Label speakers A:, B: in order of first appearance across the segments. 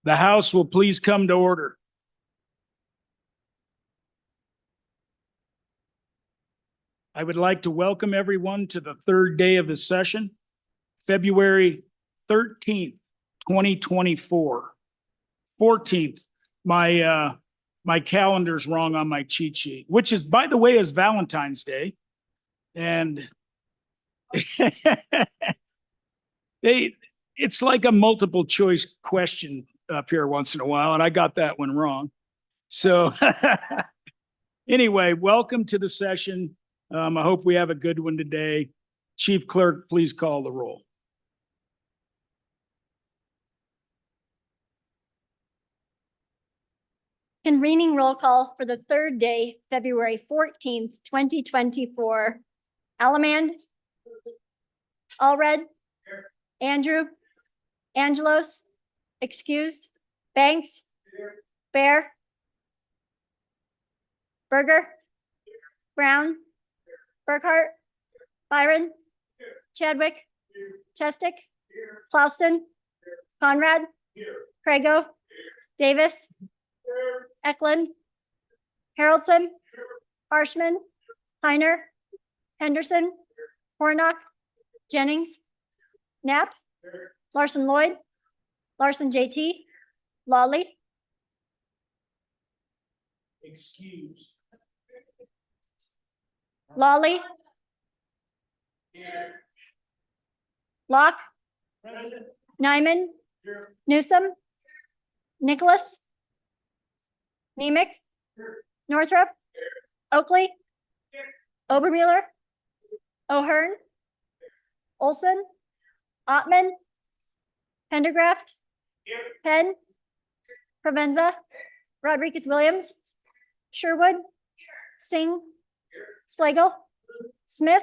A: The House will please come to order. I would like to welcome everyone to the third day of the session, February 13th, 2024. 14th, my calendar's wrong on my cheat sheet, which is, by the way, is Valentine's Day. And it's like a multiple choice question up here once in a while, and I got that one wrong. So anyway, welcome to the session. I hope we have a good one today. Chief Clerk, please call the roll.
B: Convening roll call for the third day, February 14th, 2024. Alamand. Allred. Andrew. Angelos. Excused. Banks. Bear. Berger. Brown. Burkhart. Byron. Chadwick. Chestick. Plouston. Conrad. Crago. Davis. Eklund. Haroldson. Harshman. Heiner. Henderson. Hornock. Jennings. Knapp. Larson Lloyd. Larson JT. Lawley.
A: Excuse.
B: Lawley. Locke. Nyman. Newsom. Nicholas. Nemec. Northrop. Oakley. Obermueller. O'Hearn. Olson. Ottman. Pendergraft. Penn. Provenza. Rodriguez Williams. Sherwood. Singh. Slagle. Smith.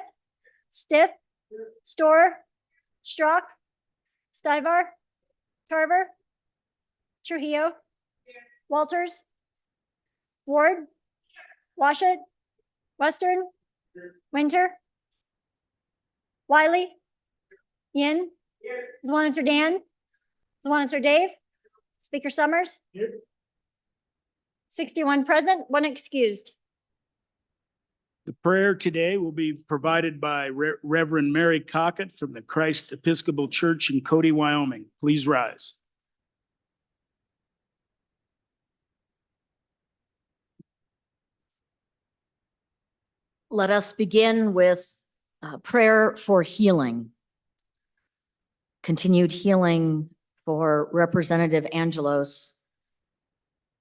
B: Stiff. Storer. Strzok. Stivar. Tarver. Trujillo. Walters. Ward. Washut. Western. Winter. Wiley. Yin. Zwanitzer Dan. Zwanitzer Dave. Speaker Summers. 61 present, 1 excused.
A: The prayer today will be provided by Reverend Mary Cockett from the Christ Episcopal Church in Cody, Wyoming. Please rise.
C: Let us begin with prayer for healing. Continued healing for Representative Angelos,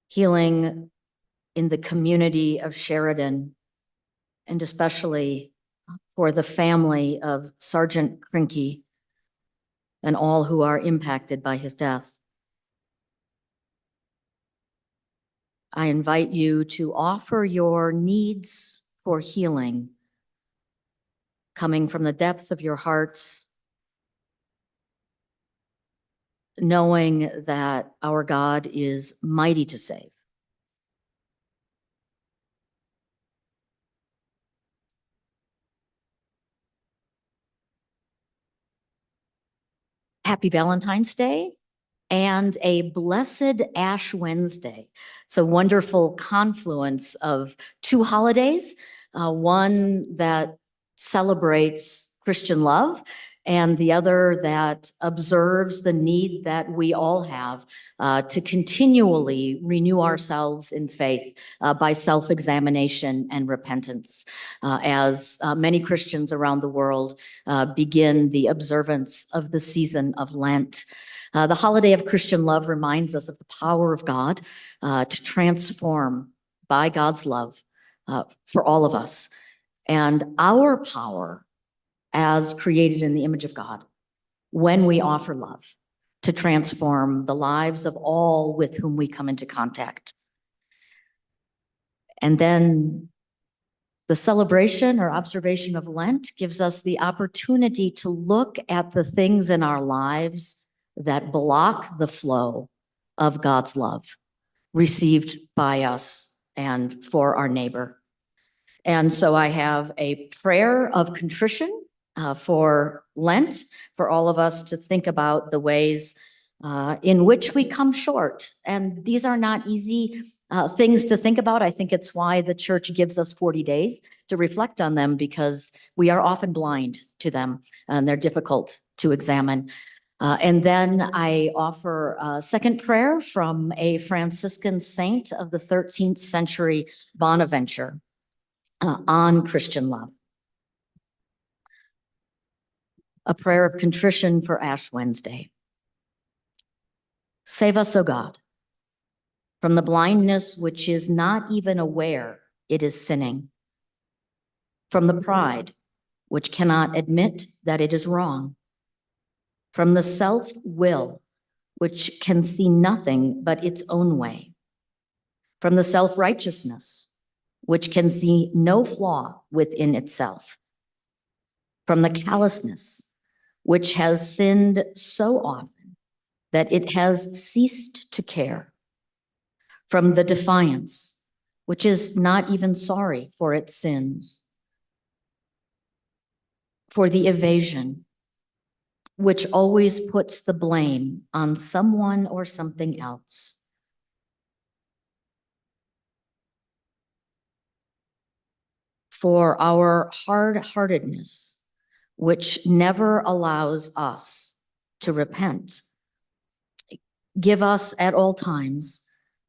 C: healing in the community of Sheridan, and especially for the family of Sergeant Krinke and all who are impacted by his death. I invite you to offer your needs for healing, coming from the depths of your hearts, knowing that our God is mighty to save. Happy Valentine's Day and a blessed Ash Wednesday. It's a wonderful confluence of two holidays, one that celebrates Christian love and the other that observes the need that we all have to continually renew ourselves in faith by self-examination and repentance as many Christians around the world begin the observance of the season of Lent. The holiday of Christian love reminds us of the power of God to transform by God's love for all of us, and our power as created in the image of God when we offer love to transform the lives of all with whom we come into contact. And then the celebration or observation of Lent gives us the opportunity to look at the things in our lives that block the flow of God's love received by us and for our neighbor. And so I have a prayer of contrition for Lent, for all of us to think about the ways in which we come short. And these are not easy things to think about. I think it's why the church gives us 40 days to reflect on them, because we are often blind to them and they're difficult to examine. And then I offer a second prayer from a Franciscan saint of the 13th century, Bonaventure, on Christian love. A prayer of contrition for Ash Wednesday. Save us, O God, from the blindness which is not even aware it is sinning, from the pride which cannot admit that it is wrong, from the self-will which can see nothing but its own way, from the self-righteousness which can see no flaw within itself, from the callousness which has sinned so often that it has ceased to care, from the defiance which is not even sorry for its sins, for the evasion which always puts the blame on someone or something else, for our hard-heartedness which never allows us to repent. Give us at all times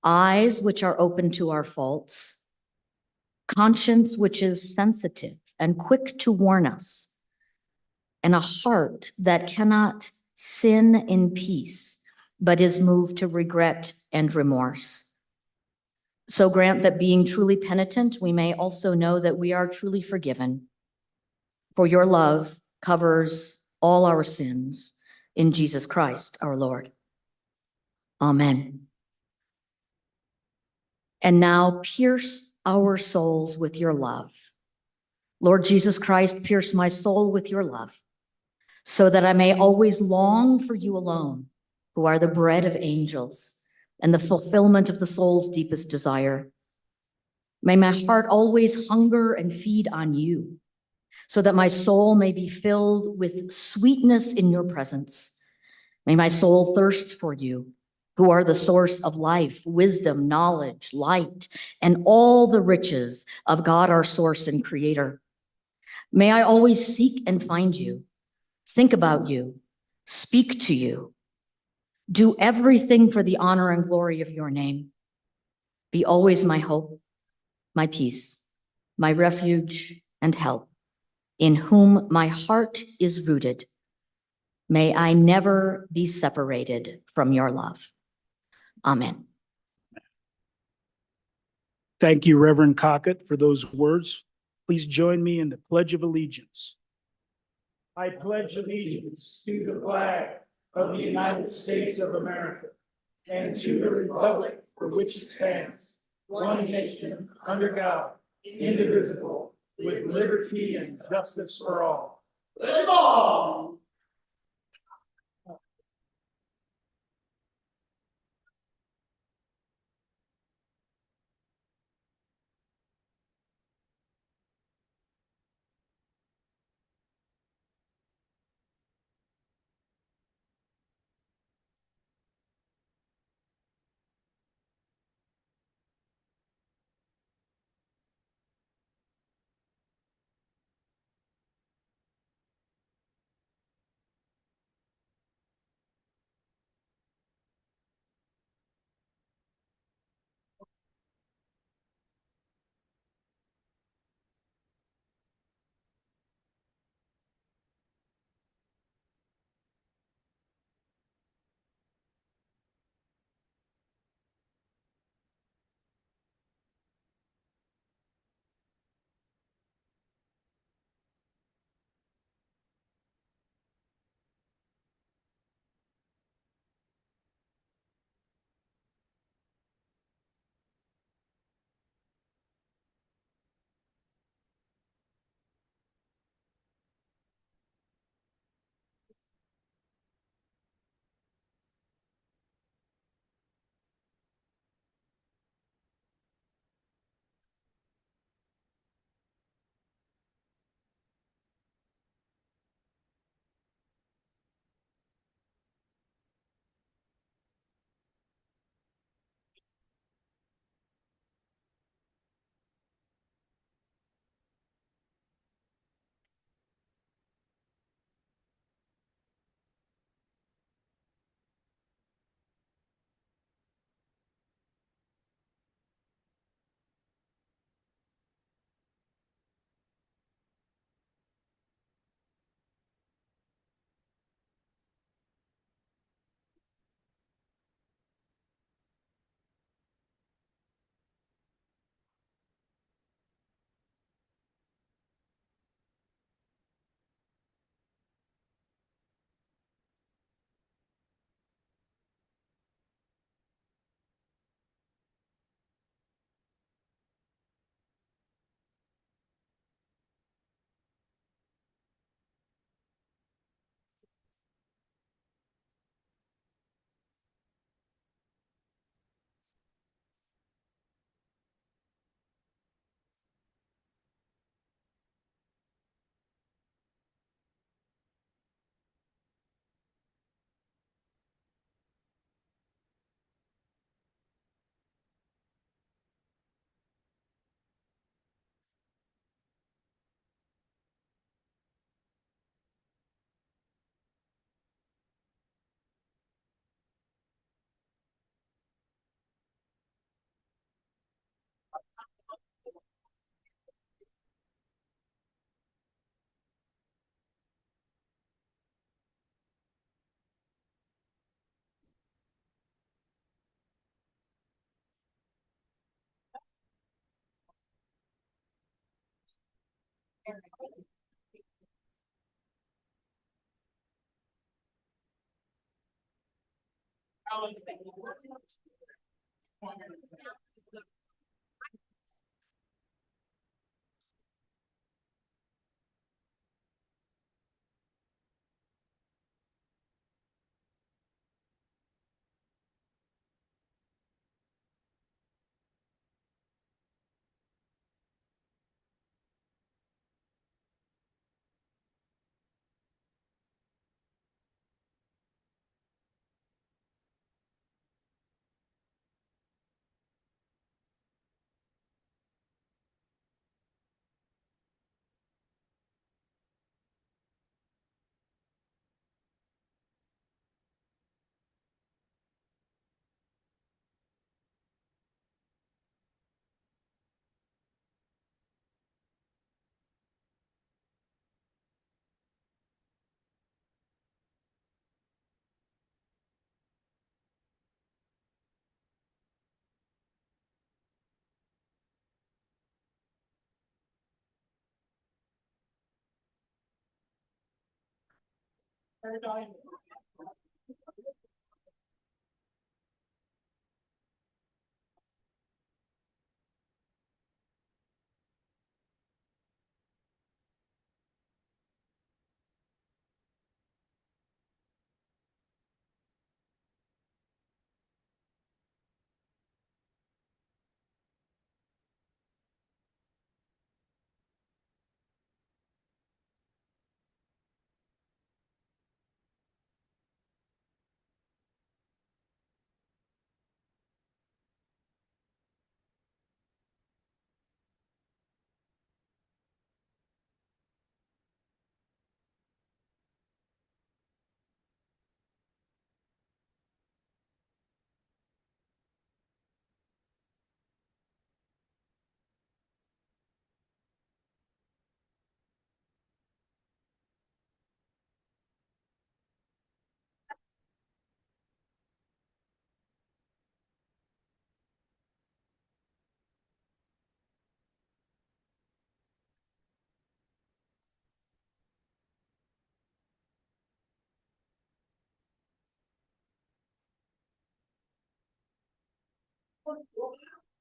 C: eyes which are open to our faults, conscience which is sensitive and quick to warn us, and a heart that cannot sin in peace, but is moved to regret and remorse. So grant that, being truly penitent, we may also know that we are truly forgiven. For your love covers all our sins in Jesus Christ, our Lord. Amen. And now pierce our souls with your love. Lord Jesus Christ, pierce my soul with your love, so that I may always long for you alone, who are the bread of angels and the fulfillment of the soul's deepest desire. May my heart always hunger and feed on you, so that my soul may be filled with sweetness in your presence. May my soul thirst for you, who are the source of life, wisdom, knowledge, light, and all the riches of God, our source and creator. May I always seek and find you, think about you, speak to you, do everything for the honor and glory of your name. Be always my hope, my peace, my refuge and help, in whom my heart is rooted. May I never be separated from your love. Amen.
A: Thank you, Reverend Cockett, for those words. Please join me in the Pledge of Allegiance. I pledge allegiance to the flag of the United States of America and to the republic for which it stands, one nation, under God, indivisible, with liberty and justice for all. Live on!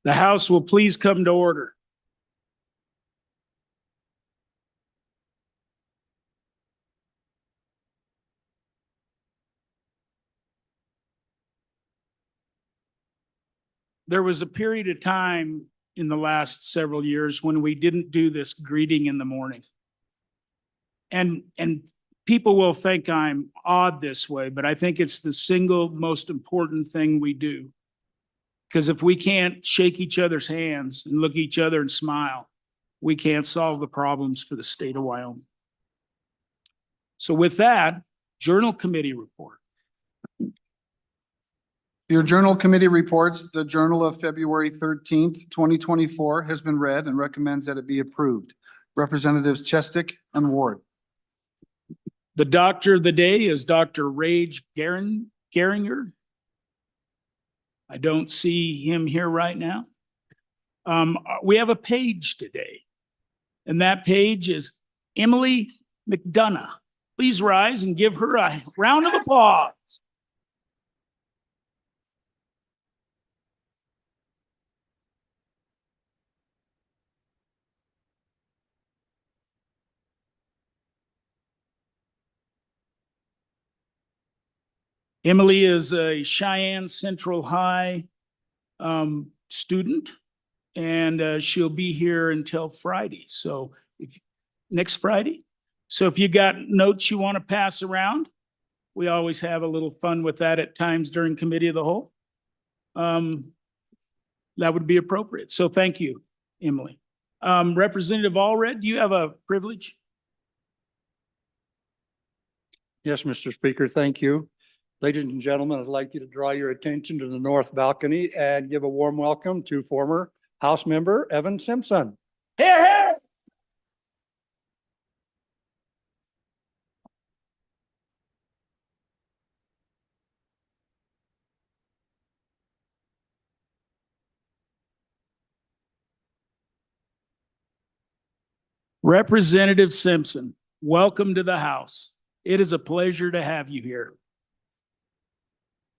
A: The House will please come to order. There was a period of time in the last several years when we didn't do this greeting in the morning. And people will think I'm odd this way, but I think it's the single most important thing we do. Because if we can't shake each other's hands and look each other and smile, we can't solve the problems for the state of Wyoming. So with that, Journal Committee report.
D: Your Journal Committee reports the Journal of February 13th, 2024 has been read and recommends that it be approved. Representatives Chestick and Ward.
A: The doctor of the day is Dr. Rage Geringer. I don't see him here right now. We have a page today, and that page is Emily McDonough. Please rise and give her a round of applause. Emily is a Cheyenne Central High student, and she'll be here until Friday. So next Friday. So if you got notes you want to pass around, we always have a little fun with that at times during Committee of the Whole. That would be appropriate. So thank you, Emily. Representative Allred, do you have a privilege?
E: Yes, Mr. Speaker, thank you. Ladies and gentlemen, I'd like you to draw your attention to the north balcony and give a warm welcome to former House member Evan Simpson.
A: Here, here. Representative Simpson, welcome to the House. It is a pleasure to have you here.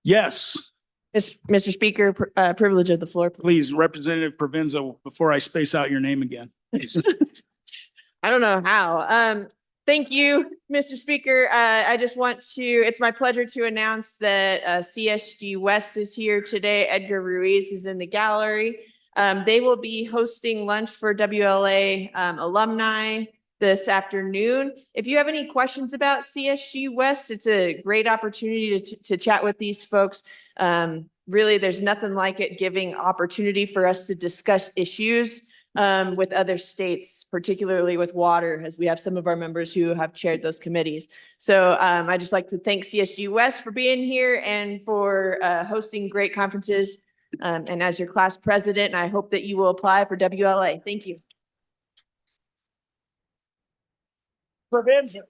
A: Yes,
F: Mr. Speaker, privilege of the floor.
A: please, Representative Provenza, before I space out your name again.
F: I don't know how. Thank you, Mr. Speaker. I just want to, it's my pleasure to announce that CSG West is here today. Edgar Ruiz is in the gallery. They will be hosting lunch for WLA alumni this afternoon. If you have any questions about CSG West, it's a great opportunity to chat with these folks. Really, there's nothing like it giving opportunity for us to discuss issues with other states, particularly with water, as we have some of our members who have chaired those committees. So I just like to thank CSG West for being here and for hosting great conferences. And as your class president, I hope that you will apply for WLA. Thank you.
A: Provenza.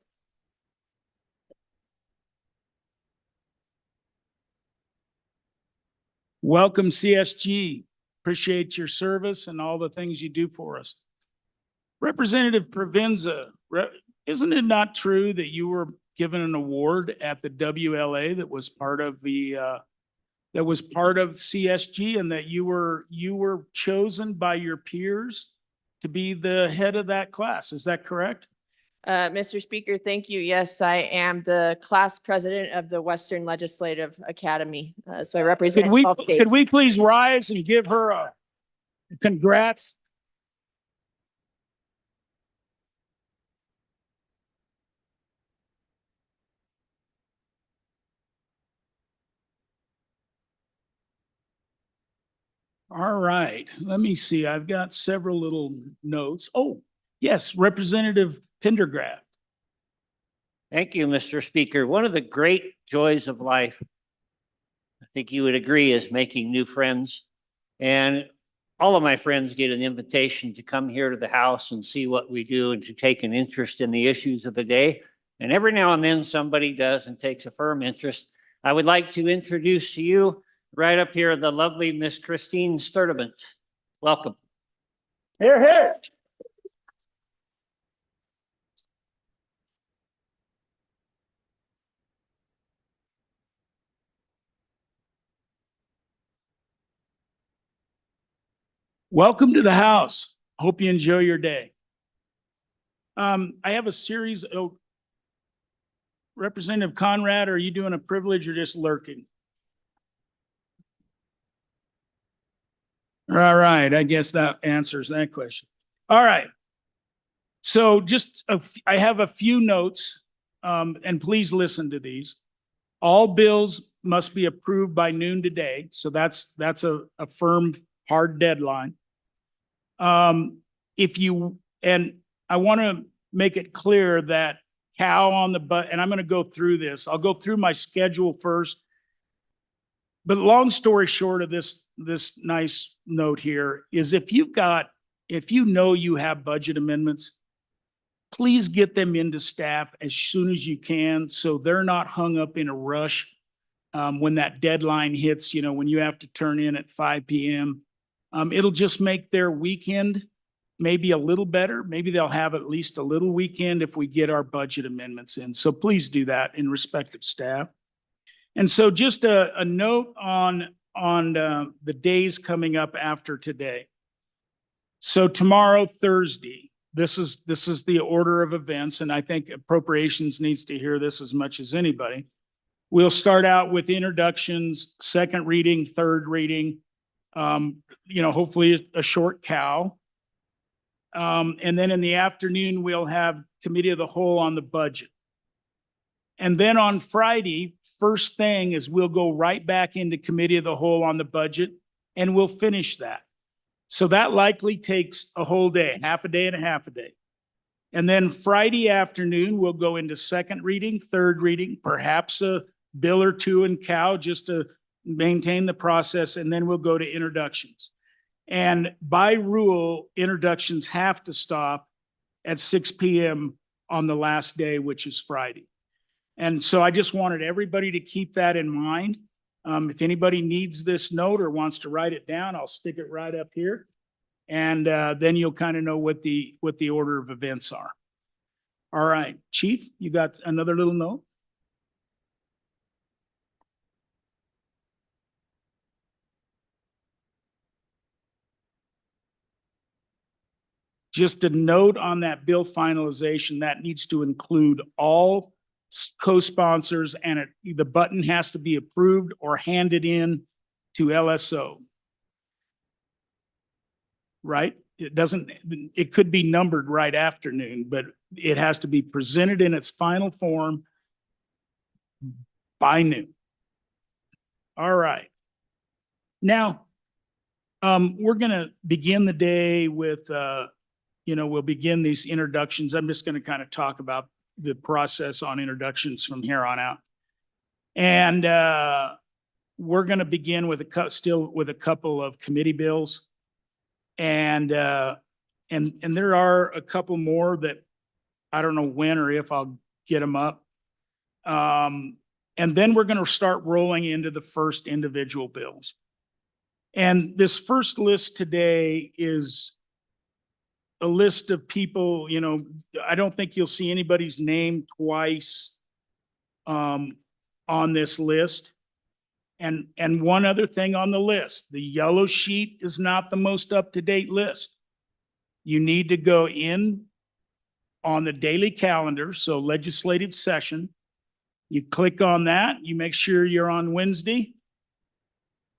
A: Welcome, CSG. Appreciate your service and all the things you do for us. Representative Provenza, isn't it not true that you were given an award at the WLA that was part of CSG, and that you were chosen by your peers to be the head of that class? Is that correct?
F: Mr. Speaker, thank you. Yes, I am the class president of the Western Legislative Academy. So I represent
A: Could we
F: 12 states.
A: could we please rise and give her a congrats? All right, let me see. I've got several little notes. Oh, yes, Representative Pendergraft.
G: Thank you, Mr. Speaker. One of the great joys of life, I think you would agree, is making new friends. And all of my friends get an invitation to come here to the house and see what we do and to take an interest in the issues of the day. And every now and then somebody does and takes a firm interest. I would like to introduce to you right up here, the lovely Miss Christine Sturdivant. Welcome.
A: Here, here. Welcome to the house. Hope you enjoy your day. I have a series of Representative Conrad, are you doing a privilege or just lurking? All right, I guess that answers that question. All right. So I have a few notes, and please listen to these. All bills must be approved by noon today. So that's a firm, hard deadline. And I want to make it clear that Cal on the and I'm going to go through this. I'll go through my schedule first. But long story short of this nice note here is if you know you have budget amendments, please get them into staff as soon as you can so they're not hung up in a rush when that deadline hits, when you have to turn in at 5 p.m. It'll just make their weekend maybe a little better. Maybe they'll have at least a little weekend if we get our budget amendments in. So please do that in respect of staff. And so just a note on the days coming up after today. So tomorrow, Thursday, this is the order of events, and I think appropriations needs to hear this as much as anybody. We'll start out with introductions, second reading, third reading, hopefully a short cow. And then in the afternoon, we'll have committee of the whole on the budget. And then on Friday, first thing is we'll go right back into committee of the whole on the budget and we'll finish that. So that likely takes a whole day, half a day and a half a day. And then Friday afternoon, we'll go into second reading, third reading, perhaps a bill or two in cow just to maintain the process. And then we'll go to introductions. And by rule, introductions have to stop at 6 p.m. on the last day, which is Friday. And so I just wanted everybody to keep that in mind. If anybody needs this note or wants to write it down, I'll stick it right up here. And then you'll kind of know what the order of events are. All right, Chief, you got another little note? Just a note on that bill finalization, that needs to include all co-sponsors, and the button has to be approved or handed in to LSO. Right? It doesn't, it could be numbered right after noon, but it has to be presented in its final form by noon. All right. Now, we're gonna begin the day with, we'll begin these introductions. I'm just gonna kind of talk about the process on introductions from here on out. And, we're gonna begin with still with a couple of committee bills. And there are a couple more that I don't know when or if I'll get them up. And then we're going to start rolling into the first individual bills. And this first list today is a list of people, I don't think you'll see anybody's name twice on this list. And one other thing on the list, the yellow sheet is not the most up-to-date list. You need to go in on the daily calendar, so legislative session. You click on that, you make sure you're on Wednesday.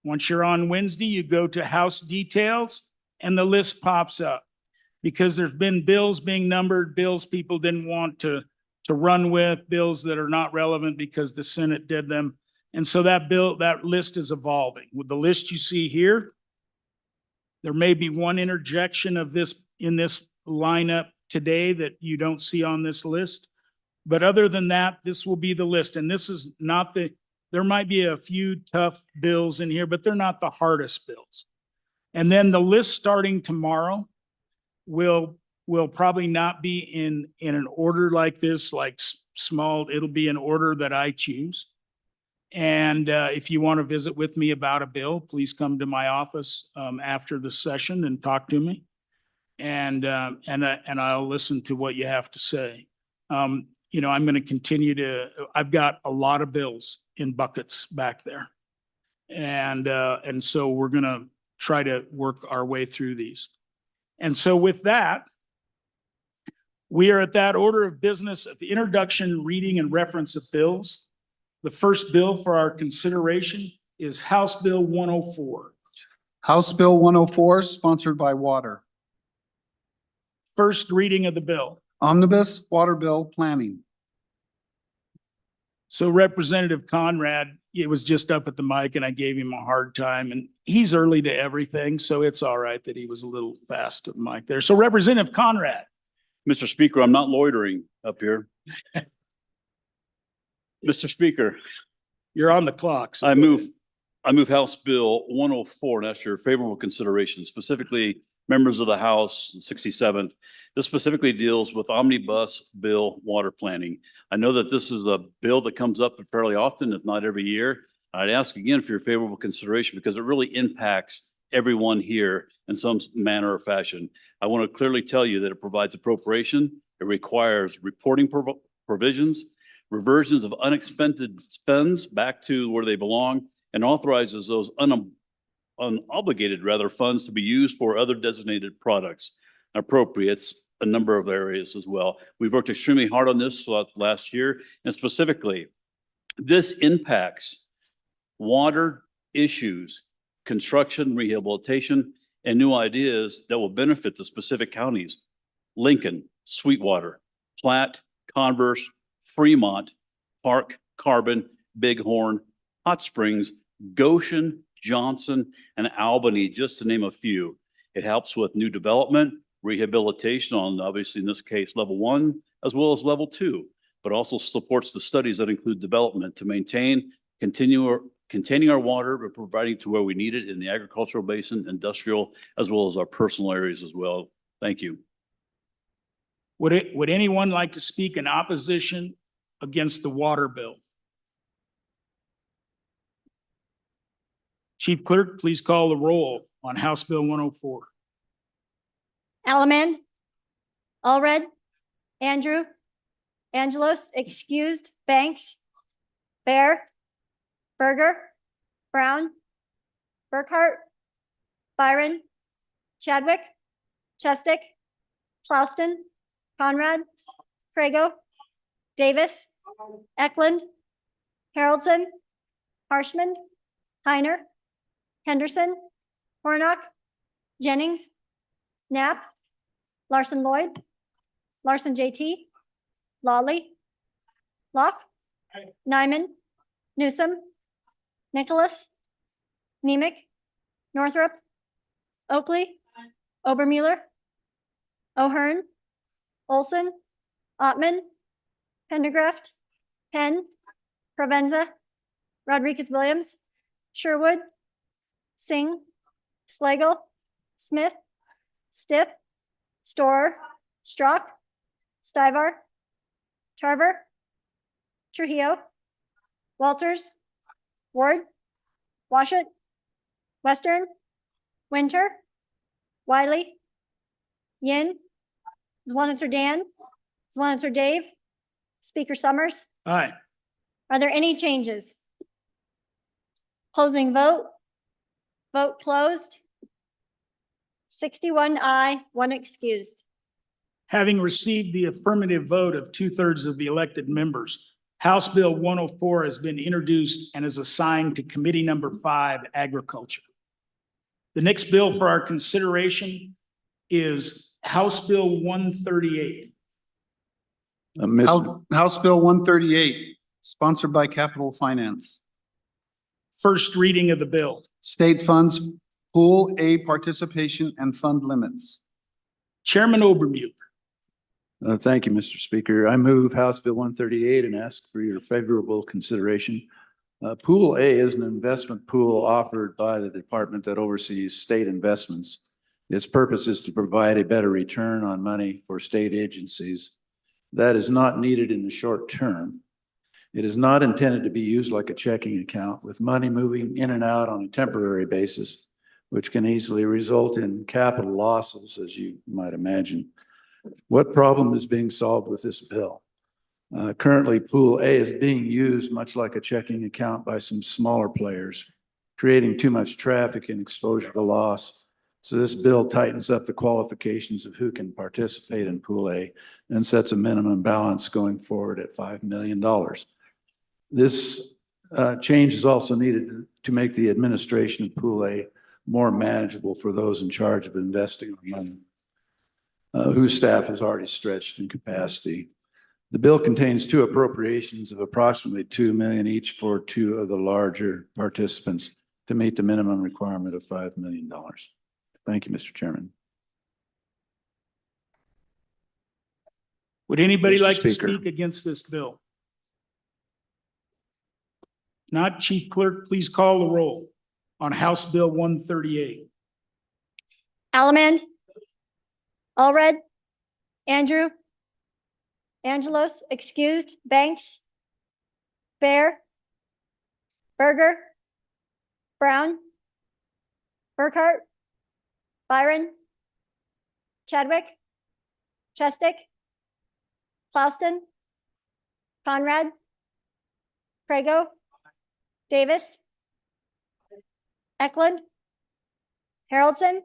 A: Once you're on Wednesday, you go to House Details and the list pops up. Because there's been bills being numbered, bills people didn't want to run with, bills that are not relevant because the Senate did them. And so that list is evolving. With the list you see here, there may be one interjection of this in this lineup today that you don't see on this list. But other than that, this will be the list. And this is not there might be a few tough bills in here, but they're not the hardest bills. And then the list starting tomorrow will probably not be in an order like this, like small, it'll be an order that I choose. And if you want to visit with me about a bill, please come to my office after the session and talk to me. And I'll listen to what you have to say. I'm going to continue I've got a lot of bills in buckets back there. And so we're going to try to work our way through these. And so with that, we are at that order of business at the introduction, reading, and reference of bills. The first bill for our consideration is House Bill 104.
D: House Bill 104, sponsored by Water.
A: First reading of the bill.
D: Omnibus Water Bill Planning.
A: So Representative Conrad, it was just up at the mic and I gave him a hard time, and he's early to everything, so it's all right that he was a little fast to the mic there. So Representative Conrad.
H: Mr. Speaker, I'm not loitering up here. Mr. Speaker,
A: You're on the clock. so
H: I
A: go
H: move
A: ahead.
H: House Bill 104 and ask your favorable consideration, specifically members of the House 67th. This specifically deals with Omnibus Bill Water Planning. I know that this is a bill that comes up fairly often, if not every year. I'd ask again for your favorable consideration because it really impacts everyone here in some manner or fashion. I want to clearly tell you that it provides appropriation. It requires reporting provisions, reversions of unexpended funds back to where they belong, and authorizes those unobligated funds to be used for other designated products. Appropriates a number of areas as well. We've worked extremely hard on this throughout the last year, and specifically, this impacts water issues, construction, rehabilitation, and new ideas that will benefit the specific counties: Lincoln, Sweetwater, Platte, Converse, Fremont, Park, Carbon, Bighorn, Hot Springs, Goshen, Johnson, and Albany, just to name a few. It helps with new development, rehabilitation on, obviously in this case, level 1, as well as level 2, but also supports the studies that include development to containing our water, but providing it to where we need it in the agricultural basin, industrial, as well as our personal areas as well. Thank you.
A: Would anyone like to speak in opposition against the water bill? Chief Clerk, please call the roll on House Bill 104.
B: Allemande, Allred, Andrew, Angelos, excused, Banks, Bear, Berger, Brown, Burkhart, Byron, Chadwick, Chestick, Clauston, Conrad, Prego, Davis, Eklund, Haroldson, Harshman, Heiner, Henderson, Hornock, Jennings, Knapp, Larson Lloyd, Larson JT, Lawley, Locke, Nyman, Newsom, Nicholas, Nemec, Northrup, Oakley, Obermuller, O'Hearn, Olson, Ottman, Pendergraft, Penn, Provenza, Rodriguez Williams, Sherwood, Singh, Slagle, Smith, Stiff, Storer, Strock, Stivar, Tarver, Trujillo, Walters, Ward, Washut, Western, Winter, Wiley, Yin, Zwaniter Dan, Zwaniter Dave, Speaker Summers.
A: Aye.
B: Are there any changes? Closing vote. Vote closed. 61 aye, 1 excused.
A: Having received the affirmative vote of 2/3 of the elected members, House Bill 104 has been introduced and is assigned to Committee Number 5, Agriculture. The next bill for our consideration is House Bill 138.
D: House Bill 138, sponsored by Capital Finance.
A: First reading of the bill.
D: State funds, Pool A participation and fund limits.
A: Chairman Obermuller.
I: Thank you, Mr. Speaker. I move House Bill 138 and ask for your favorable consideration. Pool A is an investment pool offered by the department that oversees state investments. Its purpose is to provide a better return on money for state agencies. That is not needed in the short term. It is not intended to be used like a checking account with money moving in and out on a temporary basis, which can easily result in capital losses, as you might imagine. What problem is being solved with this bill? Currently, Pool A is being used much like a checking account by some smaller players, creating too much traffic and exposure to loss. So this bill tightens up the qualifications of who can participate in Pool A and sets a minimum balance going forward at $5 million. This change is also needed to make the administration of Pool A more manageable for those in charge of investing our money, whose staff is already stretched in capacity. The bill contains two appropriations of approximately $2 million each for two of the larger participants to meet the minimum requirement of $5 million. Thank you, Mr. Chairman.
A: Would anybody
I: Mr.
A: like to
I: Speaker.
A: speak against this bill? Not, Chief Clerk, please call the roll on House Bill 138.
B: Allemande, Allred, Andrew, Angelos, excused, Banks, Bear, Berger, Brown, Burkhart, Byron, Chadwick, Chestick, Clauston, Conrad, Prego, Davis, Eklund, Haroldson,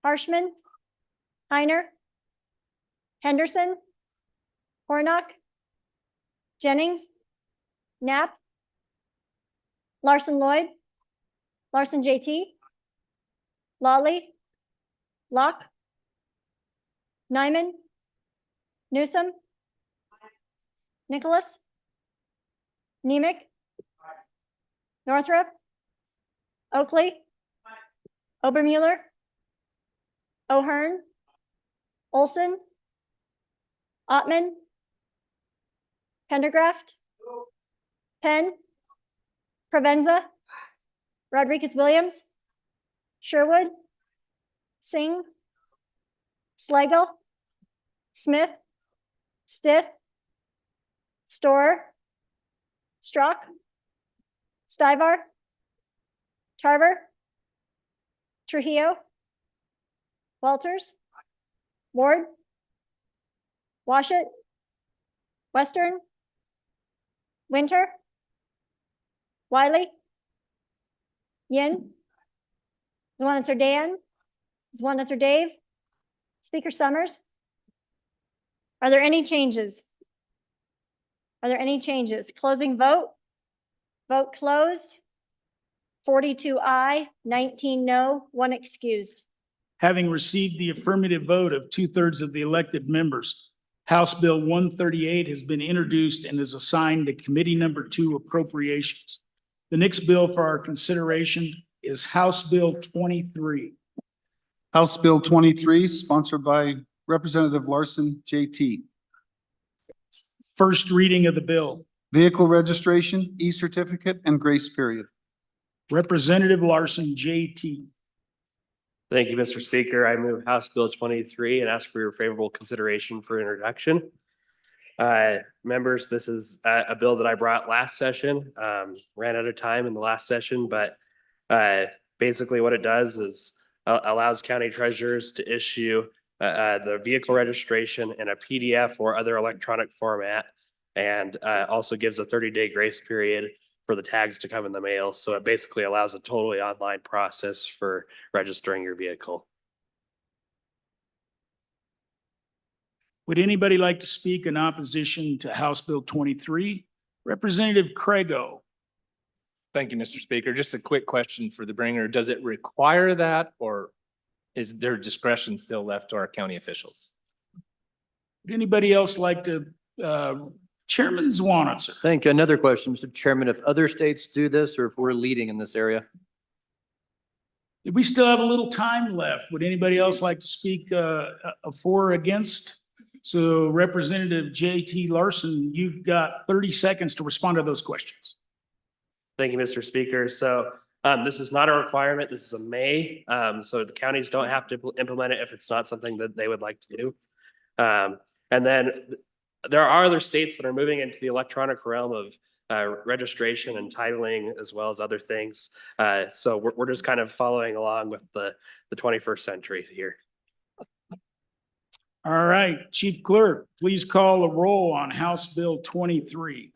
B: Harshman, Heiner, Henderson, Hornock, Jennings, Knapp, Larson Lloyd, Larson JT, Lawley, Locke, Nyman, Newsom, Nicholas, Nemec, Northrup, Oakley, Obermuller, O'Hearn, Olson, Ottman, Pendergraft, Penn, Provenza, Rodriguez Williams, Sherwood, Singh, Slagle, Smith, Stiff, Storer, Strock, Stivar, Tarver, Trujillo, Walters, Ward, Washut, Western, Winter, Wiley, Yin, Zwaniter Dan, Zwaniter Dave, Speaker Summers? Are there any changes? Are there any changes? Closing vote? Vote closed. 42 aye, 19 no, 1 excused.
A: Having received the affirmative vote of 2/3 of the elected members, House Bill 138 has been introduced and is assigned to Committee Number 2 Appropriations. The next bill for our consideration is House Bill 23.
D: House Bill 23, sponsored by Representative Larson, JT.
A: First reading of the bill.
D: Vehicle registration, e-certificate, and grace period.
A: Representative Larson, JT.
J: Thank you, Mr. Speaker. I move House Bill 23 and ask for your favorable consideration for introduction. Members, this is a bill that I brought last session, ran out of time in the last session, but basically what it does is allows county treasurers to issue the vehicle registration in a PDF or other electronic format, and also gives a 30-day grace period for the tags to come in the mail. So it basically allows a totally online process for registering your vehicle.
A: Would anybody like to speak in opposition to House Bill 23? Representative Craigo.
K: Thank you, Mr. Speaker. Just a quick question for the bringer. Does it require that, or is there discretion still left to our county officials?
A: Would anybody else like to, Chairman Zwanitzer?
L: Thank you. Another question, Mr. Chairman. If other states do this or if we're leading in this area?
A: We still have a little time left. Would anybody else like to speak for or against? So Representative JT Larson, you've got 30 seconds to respond to those questions.
J: Thank you, Mr. Speaker. So this is not a requirement. This is a may. So the counties don't have to implement it if it's not something that they would like to do. And then there are other states that are moving into the electronic realm of registration and titling, as well as other things. So we're just kind of following along with the 21st century here.
A: All right, Chief Clerk, please call the roll on House Bill 23.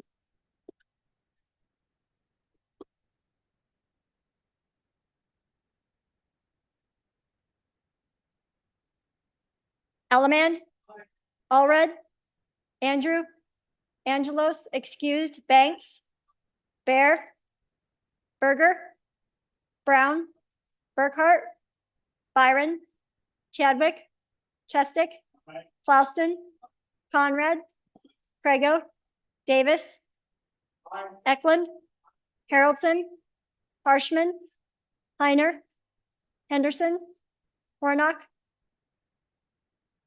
B: Ellement? Allred? Andrew? Angelos, excused. Banks? Bear? Berger? Brown? Burkhart? Byron? Chadwick? Chestick? Klauston? Conrad? Craigo? Davis? Eklund? Haroldson? Harshman? Heiner? Henderson? Warnock?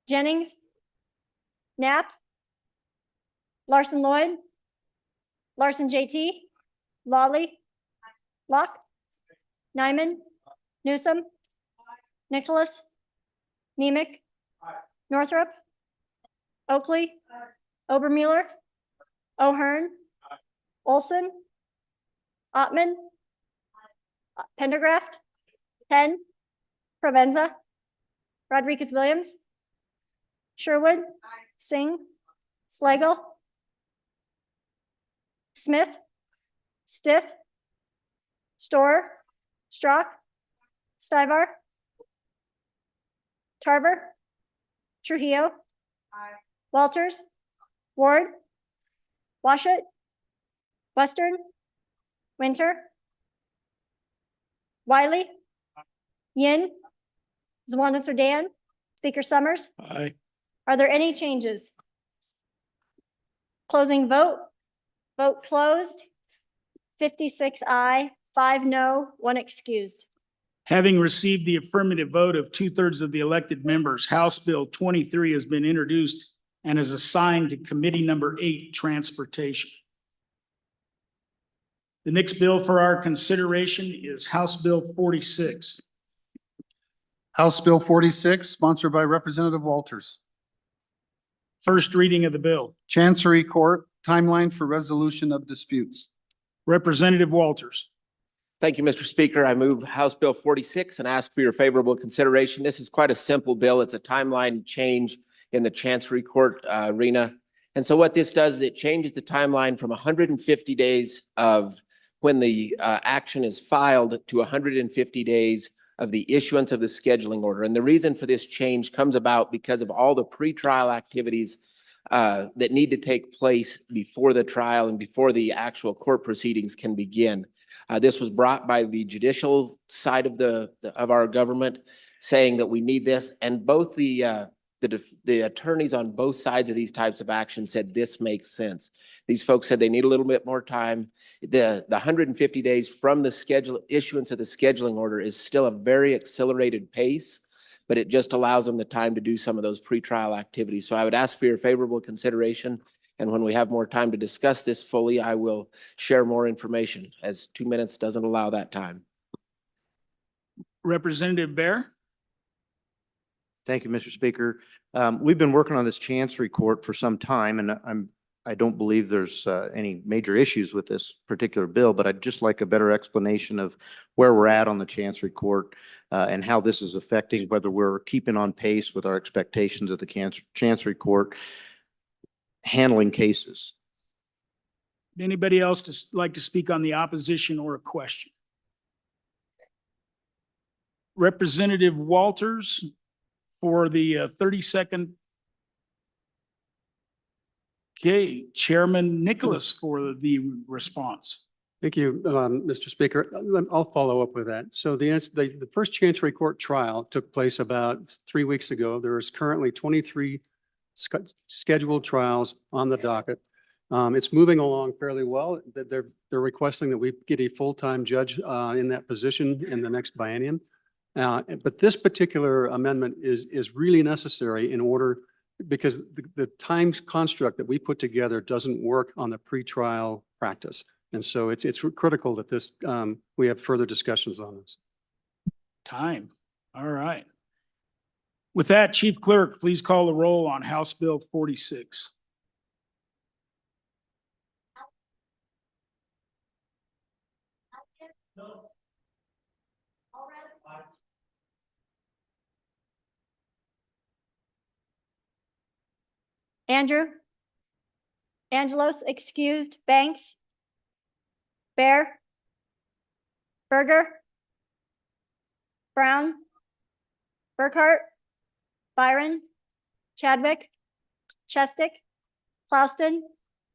B: Jennings? Knapp? Larson Lloyd? Larson JT? Lawley? Locke? Nyman? Newsom? Nicholas? Nemec? Northrop? Oakley? Obermueller? O'Hearn? Olson? Ottman? Pendergraft? Penn? Provenza? Rodriguez Williams? Sherwood? Singh? Slagle? Smith? Stiff? Storer? Strock? Stivar? Tarver? Trujillo? Walters? Ward? Washut? Western? Winter? Wiley? Yin? Zwanitzer Dan? Speaker Summers?
A: Aye.
B: Are there any changes? Closing vote. Vote closed. 56 aye, 5 no, 1 excused.
A: Having received the affirmative vote of 2/3 of the elected members, House Bill 23 has been introduced and is assigned to Committee Number 8, Transportation. The next bill for our consideration is House Bill 46.
D: House Bill 46, sponsored by Representative Walters.
A: First reading of the bill.
D: Chancery Court, timeline for resolution of disputes.
A: Representative Walters.
M: Thank you, Mr. Speaker. I move House Bill 46 and ask for your favorable consideration. This is quite a simple bill. It's a timeline change in the Chancery Court arena. And so what this does is it changes the timeline from 150 days of when the action is filed to 150 days of the issuance of the scheduling order. And the reason for this change comes about because of all the pretrial activities that need to take place before the trial and before the actual court proceedings can begin. This was brought by the judicial side of our government, saying that we need this, and both the attorneys on both sides of these types of actions said this makes sense. These folks said they need a little bit more time. The 150 days from the issuance of the scheduling order is still a very accelerated pace, but it just allows them the time to do some of those pretrial activities. So I would ask for your favorable consideration. And when we have more time to discuss this fully, I will share more information, as 2 minutes doesn't allow that time.
A: Representative Bear?
N: Thank you, Mr. Speaker. We've been working on this Chancery Court for some time, and I don't believe there's any major issues with this particular bill, but I'd just like a better explanation of where we're at on the Chancery Court and how this is affecting, whether we're keeping on pace with our expectations of the Chancery Court handling cases.
A: Anybody else like to speak on the opposition or a question? Representative Walters for the 32nd. Okay, Chairman Nicholas for the response.
O: Thank you, Mr. Speaker. I'll follow up with that. So the first Chancery Court trial took place about 3 weeks ago. There is currently 23 scheduled trials on the docket. It's moving along fairly well. They're requesting that we get a full-time judge in that position in the next biennium. But this particular amendment is really necessary in order, because the time construct that we put together doesn't work on the pretrial practice. And so it's critical that this, we have further discussions on this.
A: Time. All right. With that, Chief Clerk, please call the roll on House Bill 46.
B: Andrew? Angelos excused. Banks? Bear? Berger? Brown? Burkhart? Byron? Chadwick? Chestick? Klauston?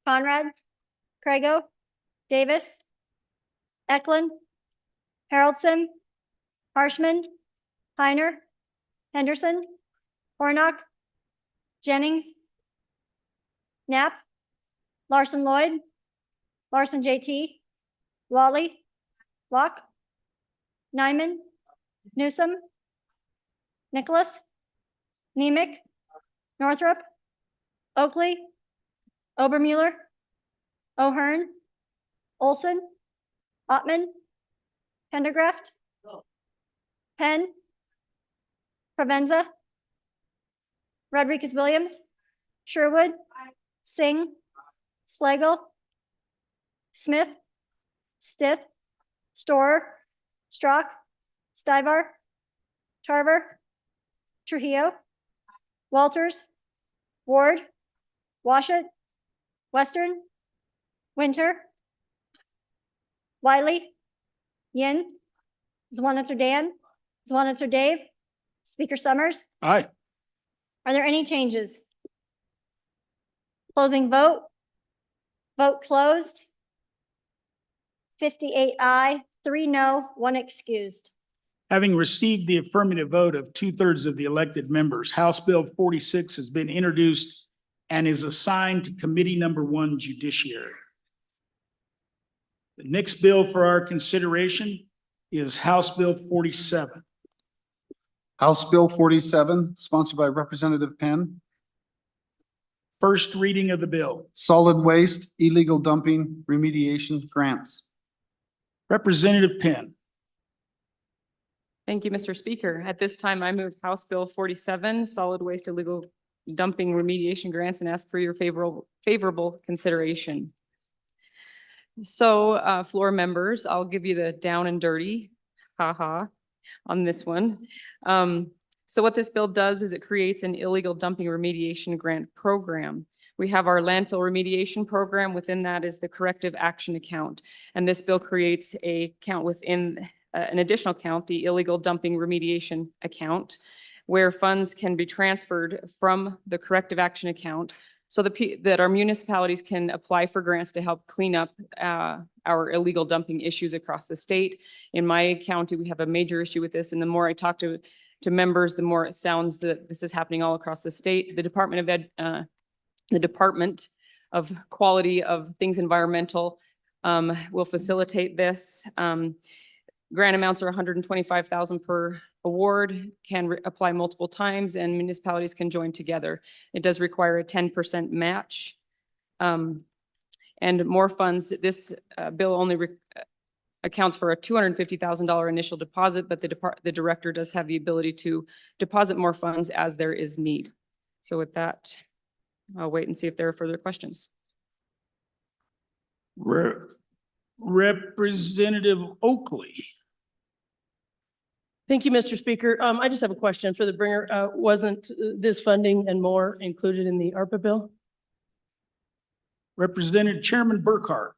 B: Conrad? Crago? Davis? Eklund? Haroldson? Harshman? Heiner? Henderson? Hornock? Jennings? Knapp? Larson Lloyd? Larson JT? Lawley? Locke? Nyman? Newsom? Nicholas? Nemec? Northrop? Oakley? Obermueller? O'Hearn? Olson? Ottman? Pendergraft? Penn? Provenza? Rodriguez Williams? Sherwood? Singh? Slagle? Smith? Stith? Storer? Strock? Stivar? Tarver? Trujillo? Walters? Ward? Washut? Western? Winter? Wiley? Yin? Zwaniter Dan? Zwaniter Dave? Speaker Summers?
A: Aye.
B: Are there any changes? Closing vote? Vote closed. 58 aye, 3 no, 1 excused.
A: Having received the affirmative vote of 2/3 of the elected members, House Bill 46 has been introduced and is assigned to Committee Number 1, Judiciary. The next bill for our consideration is House Bill 47.
D: House Bill 47, sponsored by Representative Penn.
A: First reading of the bill.
D: Solid waste, illegal dumping, remediation grants.
A: Representative Penn.
P: Thank you, Mr. Speaker. At this time, I move House Bill 47, Solid Waste Illegal Dumping Remediation Grants, and ask for your favorable consideration. So, floor members, I'll give you the down and dirty, on this one. So what this bill does is it creates an illegal dumping remediation grant program. We have our landfill remediation program. Within that is the corrective action account. And this bill creates a account within an additional account, the illegal dumping remediation account, where funds can be transferred from the corrective action account so that our municipalities can apply for grants to help clean up our illegal dumping issues across the state. In my county, we have a major issue with this, and the more I talk to members, the more it sounds that this is happening all across the state. The Department of Quality of Things Environmental will facilitate this. Grant amounts are $125,000 per award, can apply multiple times, and municipalities can join together. It does require a 10% match. And more funds. This bill only accounts for a $250,000 initial deposit, but the director does have the ability to deposit more funds as there is need. So with that, I'll wait and see if there are further questions.
A: Representative Oakley.
Q: Thank you, Mr. Speaker. I just have a question for the bringer. Wasn't this funding and more included in the ARPA bill?
A: Representative Chairman Burkhart.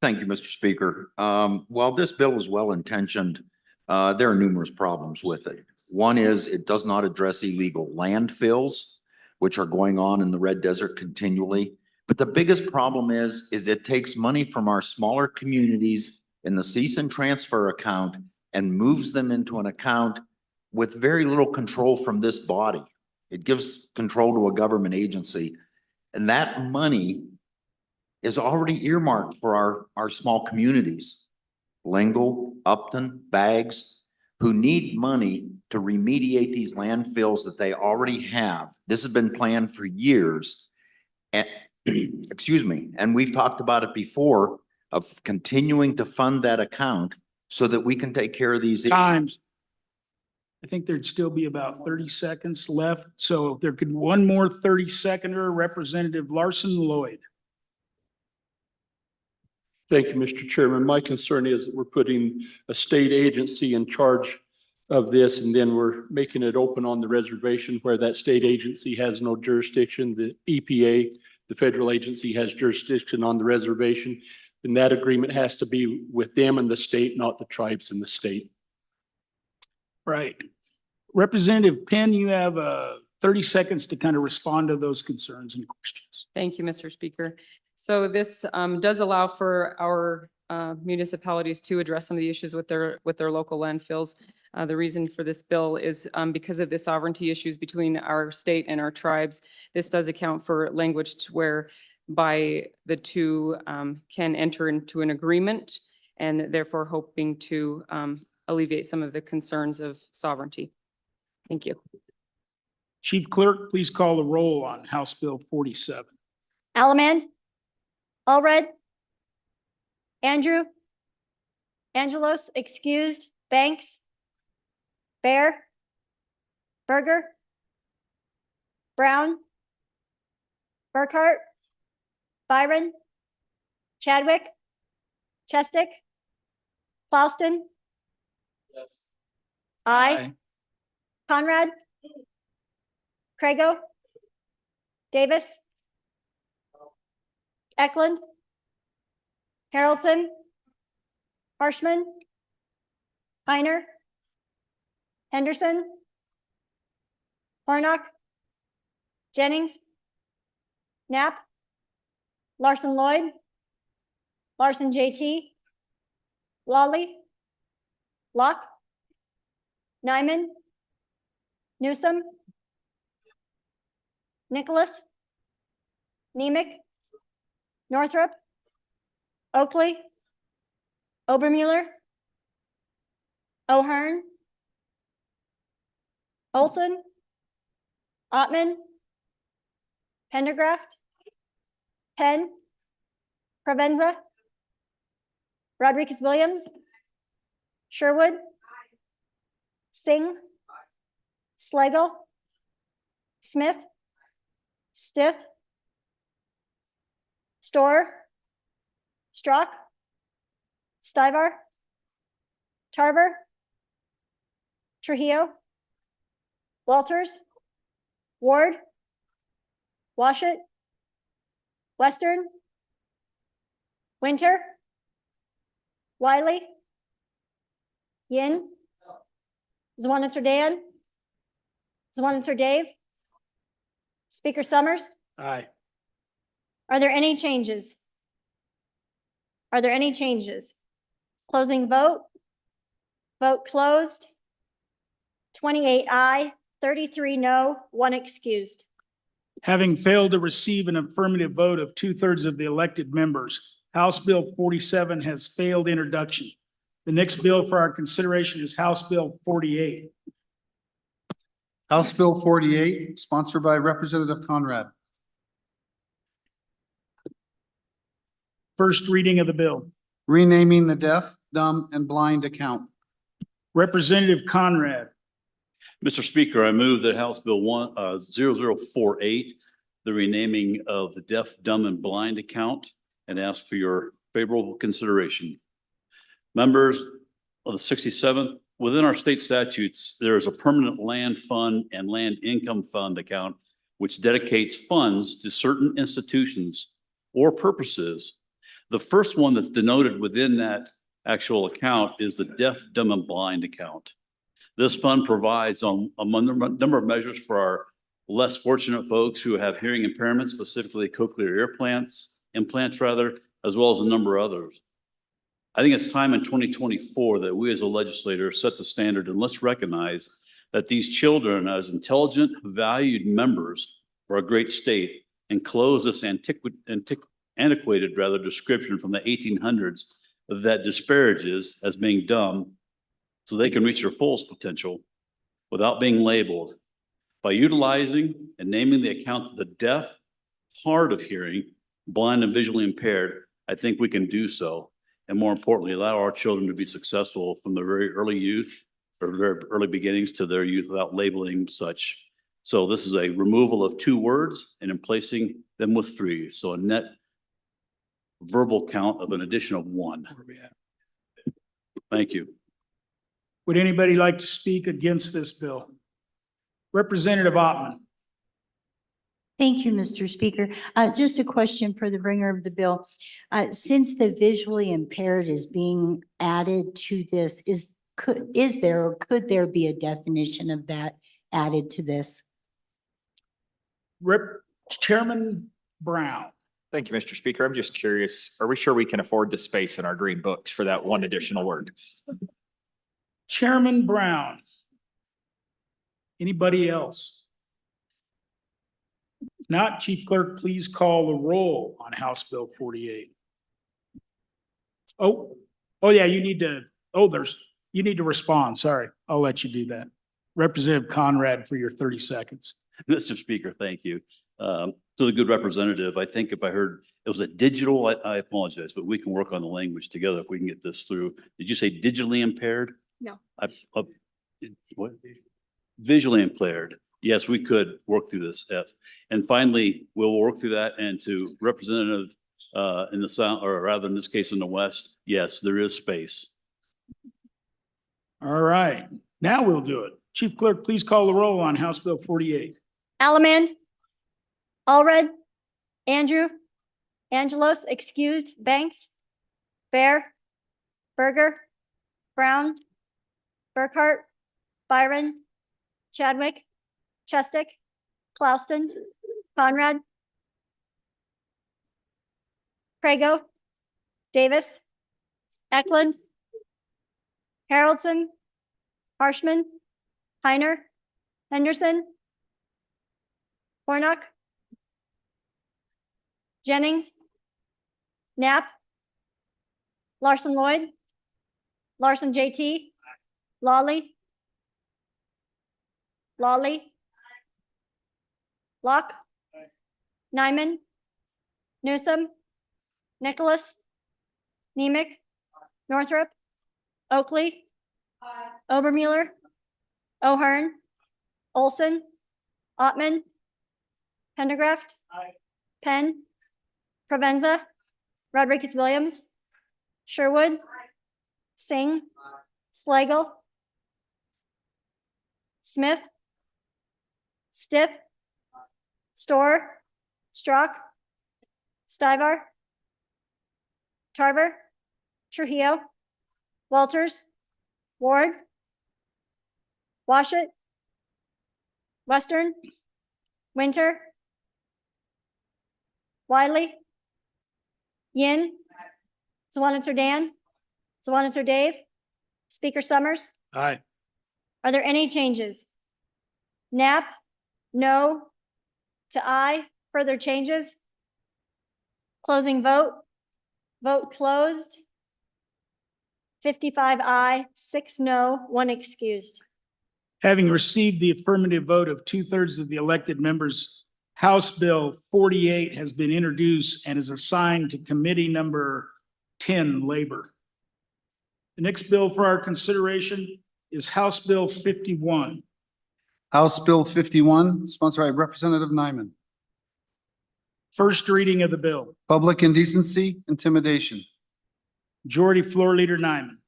R: Thank you, Mr. Speaker. While this bill is well-intentioned, there are numerous problems with it. One is it does not address illegal landfills, which are going on in the Red Desert continually. But the biggest problem is it takes money from our smaller communities in the cease and transfer account and moves them into an account with very little control from this body. It gives control to a government agency, and that money is already earmarked for our small communities. Lingle, Upton, Baggs, who need money to remediate these landfills that they already have. This has been planned for years. And excuse me, and we've talked about it before, of continuing to fund that account so that we can take care of these issues.
A: I think there'd still be about 30 seconds left. So if there could one more 30-seconder, Representative Larson Lloyd.
S: Thank you, Mr. Chairman. My concern is that we're putting a state agency in charge of this, and then we're making it open on the reservation where that state agency has no jurisdiction. The EPA, the federal agency, has jurisdiction on the reservation, and that agreement has to be with them and the state, not the tribes in the state.
A: Right. Representative Penn, you have 30 seconds to kind of respond to those concerns and questions.
P: Thank you, Mr. Speaker. So this does allow for our municipalities to address some of the issues with their local landfills. The reason for this bill is because of the sovereignty issues between our state and our tribes. This does account for language whereby the two can enter into an agreement, and therefore hoping to alleviate some of the concerns of sovereignty. Thank you.
A: Chief Clerk, please call the roll on House Bill 47.
B: Allemand, Allred, Andrew, Angelos, excused, Banks, Bear, Berger, Brown, Burkhart, Byron, Chadwick, Chestick, Clauston.
K: Yes.
B: Aye. Conrad, Crago, Davis, Eklund, Haroldson, Harshman, Heiner, Henderson, Hornock, Jennings, Knapp, Larson Lloyd, Larson JT, Lawley, Locke, Nyman, Newsom, Nicholas, Nemec, Northrup, Oakley, Obermuller, O'Hearn, Olson, Ottman, Pendergraft, Penn, Provenza, Rodriguez-Williams, Sherwood, Singh, Slagle, Smith, Stiff, Storer, Strock, Stivar, Tarver, Trujillo, Walters, Ward, Washut, Western, Winter, Wiley? Yin? Zwaniter Dan? Zwaniter Dave? Speaker Summers?
A: Aye.
B: Are there any changes? Are there any changes? Closing vote? Vote closed. 28 aye, 33 no, 1 excused.
A: Having failed to receive an affirmative vote of 2/3 of the elected members, House Bill 47 has failed introduction. The next bill for our consideration is House Bill 48.
D: House Bill 48, sponsored by Representative Conrad.
A: First reading of the bill.
D: Renaming the deaf, dumb, and blind account.
A: Representative Conrad.
H: Mr. Speaker, I move that House Bill 0048, the renaming of the deaf, dumb, and blind account, and ask for your favorable consideration. Members of the 67th, within our state statutes, there is a permanent land fund and land income fund account which dedicates funds to certain institutions or purposes. The first one that's denoted within that actual account is the deaf, dumb, and blind account. This fund provides on a number of measures for our less fortunate folks who have hearing impairments, specifically cochlear implants rather, as well as a number of others. I think it's time in 2024 that we as a legislator set the standard, and let's recognize that these children as intelligent, valued members of our great state, and close this antiquated description from the 1800s that disparages as being dumb so they can reach their fullest potential without being labeled. By utilizing and naming the account the deaf, hard of hearing, blind, and visually impaired, I think we can do so. And more importantly, allow our children to be successful from the very early youth or very early beginnings to their youth without labeling such. So this is a removal of 2 words and in placing them with 3. So a net verbal count of an additional 1. Thank you.
A: Would anybody like to speak against this bill? Representative Ottman.
T: Thank you, Mr. Speaker. Just a question for the bringer of the bill. Since the visually impaired is being added to this, could there be a definition of that added to this?
A: Chairman Brown.
U: Thank you, Mr. Speaker. I'm just curious, are we sure we can afford the space in our green books for that 1 additional word?
A: Chairman Brown. Anybody else? Not, Chief Clerk, please call the roll on House Bill 48. Oh, yeah, you need to respond. Sorry, I'll let you do that. Representative Conrad for your 30 seconds.
H: Mr. Speaker, thank you. To the good representative, I think if I heard it was a digital, I apologize, but we can work on the language together if we can get this through. Did you say digitally impaired?
B: No.
H: What? Visually impaired. Yes, we could work through this. Yes. And finally, we'll work through that, and to representative in the south, or rather in this case in the west, yes, there is space.
A: All right, now we'll do it. Chief Clerk, please call the roll on House Bill 48.
B: Allemand, Allred, Andrew, Angelos, excused, Banks, Bear, Berger, Brown, Burkhart, Byron, Chadwick, Chestick, Clouston, Conrad, Prego, Davis, Eklund, Haroldson, Harshman, Heiner, Henderson, Hornock, Jennings, Knapp, Larson Lloyd, Larson JT, Lawley, Locke, Nyman, Newsom, Nicholas, Nemec, Northrop, Oakley, Obermueller, O'Hearn, Olson, Ottman, Pendergraft, Penn, Provenza, Rodriguez Williams, Sherwood, Singh, Slagle, Smith, Stiff, Storr, Strock, Stivar, Tarver, Trujillo, Walters, Ward, Washit, Western, Winter, Wiley, Yin, Swanitzer Dan, Swanitzer Dave, Speaker Summers.
A: Aye.
B: Are there any changes? Knapp, no to aye. Further changes? Closing vote. Vote closed. 55 aye, 6 no, 1 excused.
A: Having received the affirmative vote of 2/3 of the elected members, House Bill 48 has been introduced and is assigned to Committee Number 10, Labor. The next bill for our consideration is House Bill 51.
D: House Bill 51, sponsored by Representative Nyman.
A: First reading of the bill.
D: Public indecency, intimidation.
A: Majority Floor Leader Nyman.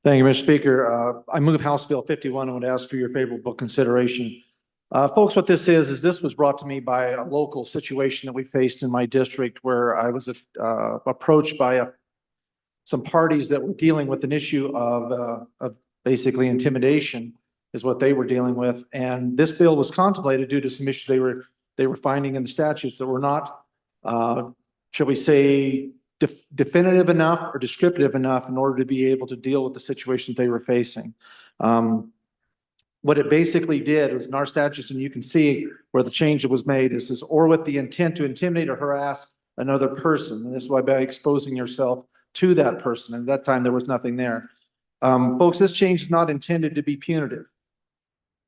C: Thank you, Mr. Speaker. I move House Bill 51 and would ask for your favorable consideration. Folks, what this is this was brought to me by a local situation that we faced in my district where I was approached by some parties that were dealing with an issue of basically intimidation is what they were dealing with. And this bill was contemplated due to some issues they were finding in the statutes that were not, shall we say, definitive enough or descriptive enough in order to be able to deal with the situations they were facing. What it basically did was in our statutes, and you can see where the change that was made is or with the intent to intimidate or harass another person. And this is why by exposing yourself to that person. And at that time, there was nothing there. Folks, this change is not intended to be punitive,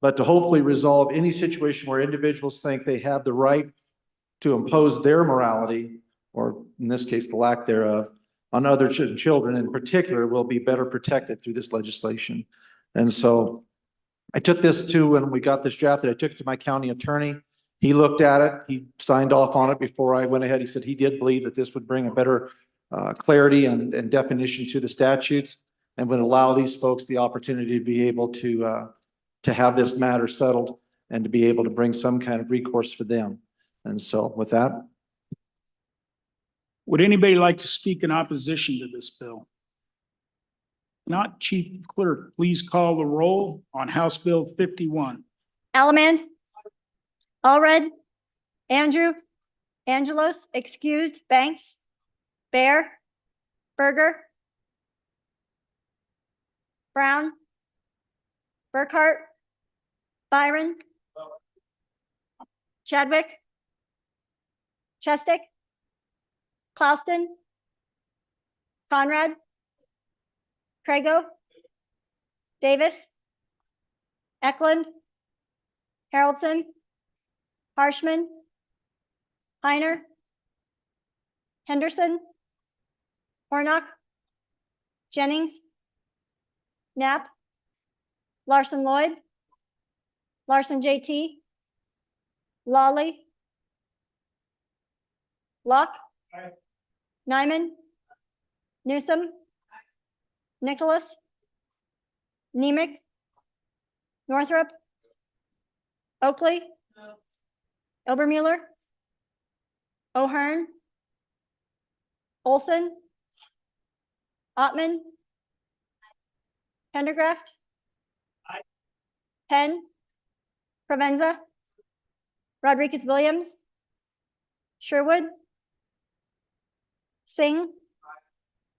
C: but to hopefully resolve any situation where individuals think they have the right to impose their morality, or in this case, the lack thereof, on other children in particular will be better protected through this legislation. And so I took this to, when we got this drafted, I took it to my county attorney. He looked at it. He signed off on it before I went ahead. He said he did believe that this would bring a better clarity and definition to the statutes and would allow these folks the opportunity to be able to have this matter settled and to be able to bring some kind of recourse for them. And so with that.
A: Would anybody like to speak in opposition to this bill? Not, Chief Clerk, please call the roll on House Bill 51.
B: Allemand, Allred, Andrew, Angelos, excused, Banks, Bear, Berger, Brown, Burkhart, Byron, Chadwick, Chestick, Clouston, Conrad, Crago, Davis, Eklund, Haroldson, Harshman, Heiner, Henderson, Hornock, Jennings, Knapp, Larson Lloyd, Larson JT, Lawley, Locke, Nyman, Newsom, Nicholas, Nemec, Northrop, Oakley, Obermuller, O'Hearn, Olson, Ottman, Pendergraft, Penn, Provenza, Rodriguez Williams, Sherwood, Singh,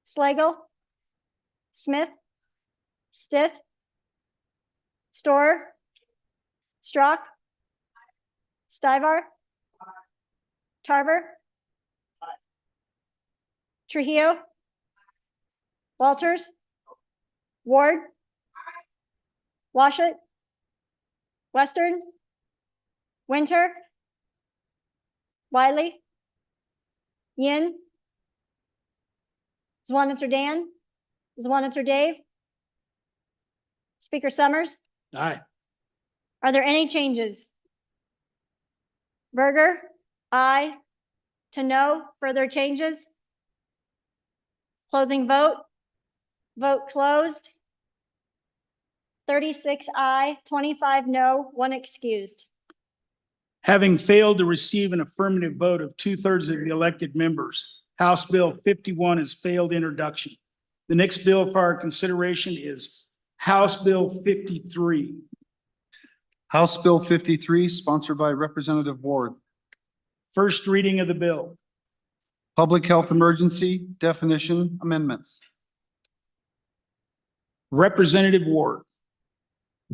B: Slagle, Smith, Stith, Storer, Strock, Stivar, Tarver, Trujillo, Walters, Ward, Washit, Western, Winter, Wiley, Yin, Swanitzer Dan, Swanitzer Dave, Speaker Summers.
A: Aye.
B: Are there any changes? Berger, aye. To no, further changes? Closing vote. Vote closed. 36 aye, 25 no, 1 excused.
A: Having failed to receive an affirmative vote of 2/3 of the elected members, House Bill 51 has failed introduction. The next bill for our consideration is House Bill 53.
D: House Bill 53, sponsored by Representative Ward.
A: First reading of the bill.
D: Public health emergency definition amendments.
A: Representative Ward.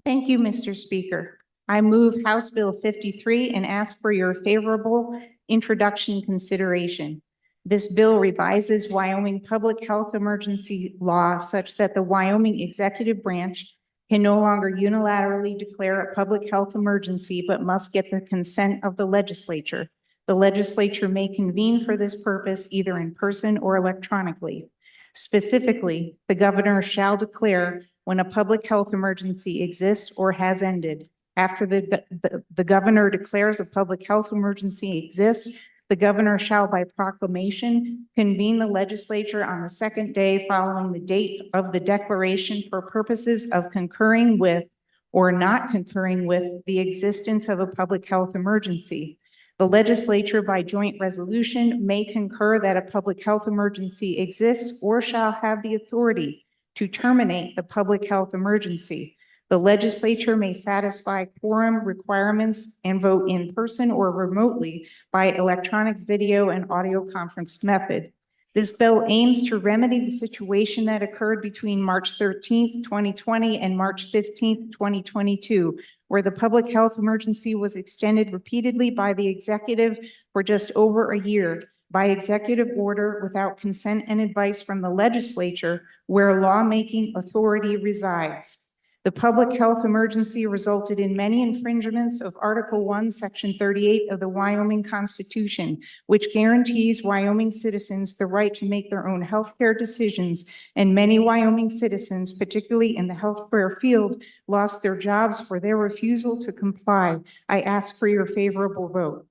E: Thank you, Mr. Speaker. I move House Bill 53 and ask for your favorable introduction consideration. This bill revises Wyoming public health emergency law such that the Wyoming executive branch can no longer unilaterally declare a public health emergency, but must get the consent of the legislature. The legislature may convene for this purpose either in person or electronically. Specifically, the governor shall declare when a public health emergency exists or has ended. After the governor declares a public health emergency exists, the governor shall by proclamation convene the legislature on the second day following the date of the declaration for purposes of concurring with or not concurring with the existence of a public health emergency. The legislature by joint resolution may concur that a public health emergency exists or shall have the authority to terminate the public health emergency. The legislature may satisfy quorum requirements and vote in person or remotely by electronic video and audio conference method. This bill aims to remedy the situation that occurred between March 13th, 2020 and March 15th, 2022, where the public health emergency was extended repeatedly by the executive for just over a year by executive order without consent and advice from the legislature where lawmaking authority resides. The public health emergency resulted in many infringements of Article 1, Section 38 of the Wyoming Constitution, which guarantees Wyoming citizens the right to make their own healthcare decisions, and many Wyoming citizens, particularly in the healthcare field, lost their jobs for their refusal to comply. I ask for your favorable vote.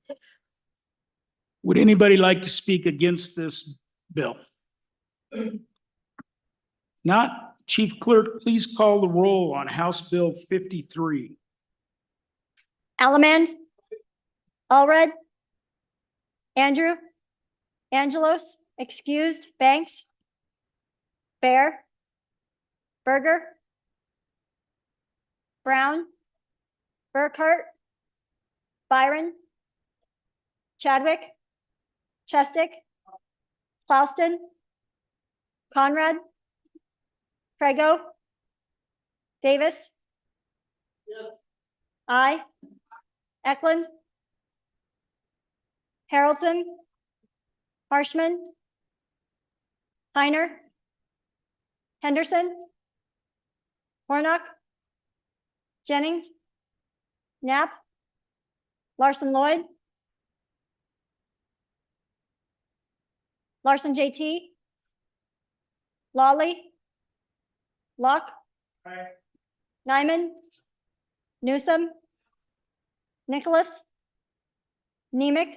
A: Would anybody like to speak against this bill? Not. Chief Clerk, please call the roll on House Bill 53.
B: Allemande, Allred, Andrew, Angelos, excused, Banks, Bear, Berger, Brown, Burkhart, Byron, Chadwick, Chestick, Klauston, Conrad, Prego, Davis. Aye. Eklund. Haroldson. Harshman. Heiner. Henderson. Hornock. Jennings. Knapp. Larson Lloyd. Larson JT. Lawley. Locke. Nyman. Newsom. Nicholas. Nemec.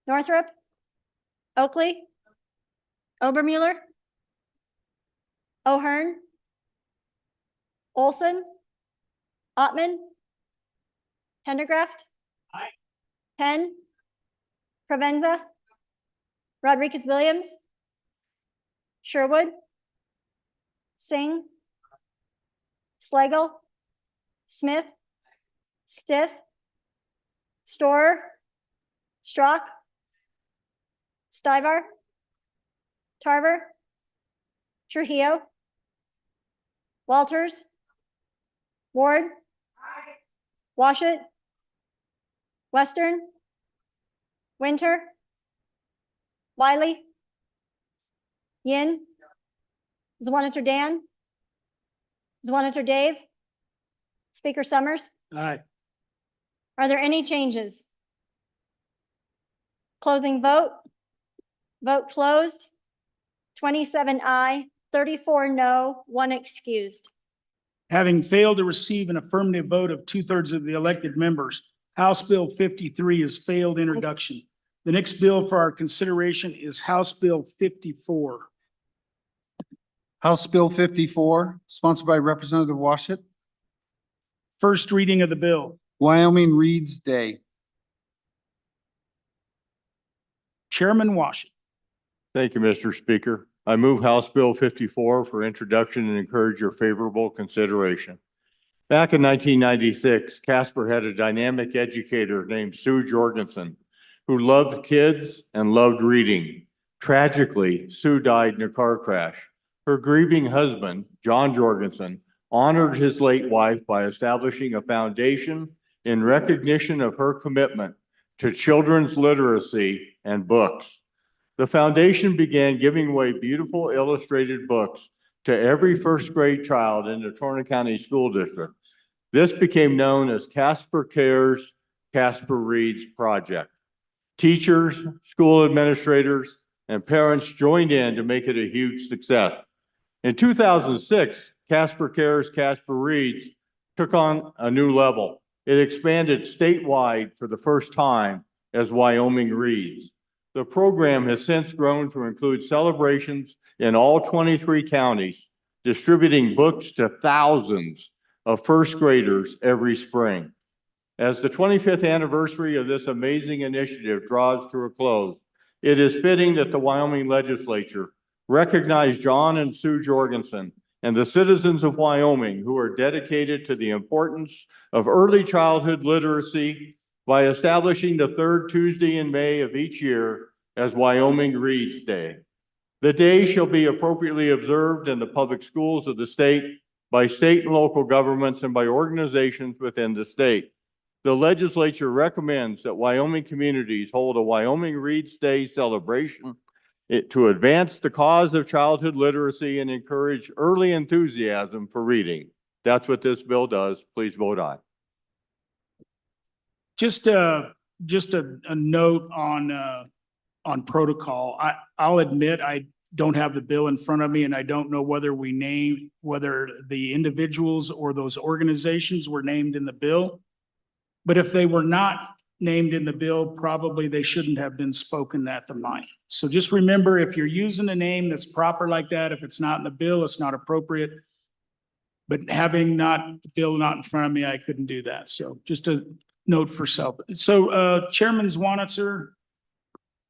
B: Northrop. Oakley. Obermuller. O'Hearn. Olson. Ottman. Pendergraft. Penn. Provenza. Rodriguez Williams. Sherwood. Singh. Slagle. Smith. Stith. Storer. Strock. Stivar. Tarver. Trujillo. Walters. Ward. Washut. Western. Winter. Wiley. Yin. Zwaniter Dan. Zwaniter Dave. Speaker Summers.
A: Aye.
B: Are there any changes? Closing vote. Vote closed. 27 aye, 34 no, 1 excused.
A: Having failed to receive an affirmative vote of 2/3 of the elected members, House Bill 53 has failed introduction. The next bill for our consideration is House Bill 54.
D: House Bill 54, sponsored by Representative Washut.
A: First reading of the bill.
D: Wyoming Reads Day.
A: Chairman Washut.
V: Thank you, Mr. Speaker.
F: I move House Bill 54 for introduction and encourage your favorable consideration. Back in 1996, Casper had a dynamic educator named Sue Jorgensen who loved kids and loved reading. Tragically, Sue died in a car crash. Her grieving husband, John Jorgensen, honored his late wife by establishing a foundation in recognition of her commitment to children's literacy and books. The foundation began giving away beautiful illustrated books to every first grade child in the Torrance County School District. This became known as Casper Cares, Casper Reads Project. Teachers, school administrators, and parents joined in to make it a huge success. In 2006, Casper Cares, Casper Reads took on a new level. It expanded statewide for the first time as Wyoming Reads. The program has since grown to include celebrations in all 23 counties, distributing books to thousands of first graders every spring. As the 25th anniversary of this amazing initiative draws to a close, it is fitting that the Wyoming legislature recognize John and Sue Jorgensen and the citizens of Wyoming who are dedicated to the importance of early childhood literacy by establishing the third Tuesday in May of each year as Wyoming Reads Day. The day shall be appropriately observed in the public schools of the state by state and local governments and by organizations within the state. The legislature recommends that Wyoming communities hold a Wyoming Reads Day celebration to advance the cause of childhood literacy and encourage early enthusiasm for reading. That's what this bill does. Please vote aye.
A: Just a note on protocol. I'll admit I don't have the bill in front of me and I don't know whether whether the individuals or those organizations were named in the bill. But if they were not named in the bill, probably they shouldn't have been spoken at the mic. So just remember, if you're using a name that's proper like that, if it's not in the bill, it's not appropriate. But having the bill not in front of me, I couldn't do that. So just a note for self. So Chairman Zwanitzer.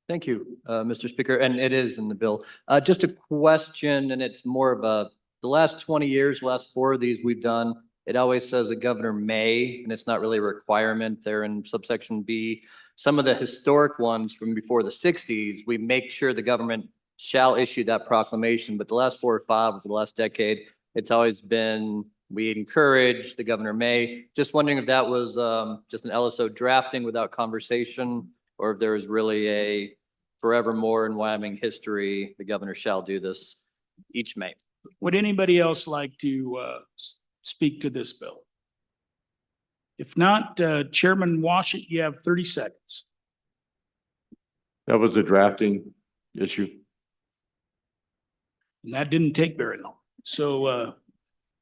L: Thank you, Mr. Speaker, and it is in the bill. Just a question, and it's more of the last 20 years, last 4 of these we've done, it always says the governor may, and it's not really a requirement there in subsection B. Some of the historic ones from before the 60s, we make sure the government shall issue that proclamation, but the last 4 or 5 of the last decade, it's always been, we encourage, the governor may. Just wondering if that was just an LSO drafting without conversation, or if there is really a forevermore in Wyoming history, the governor shall do this each May.
A: Would anybody else like to speak to this bill? If not, Chairman Washington, you have 30 seconds.
F: That was a drafting issue.
A: And that didn't take very long. So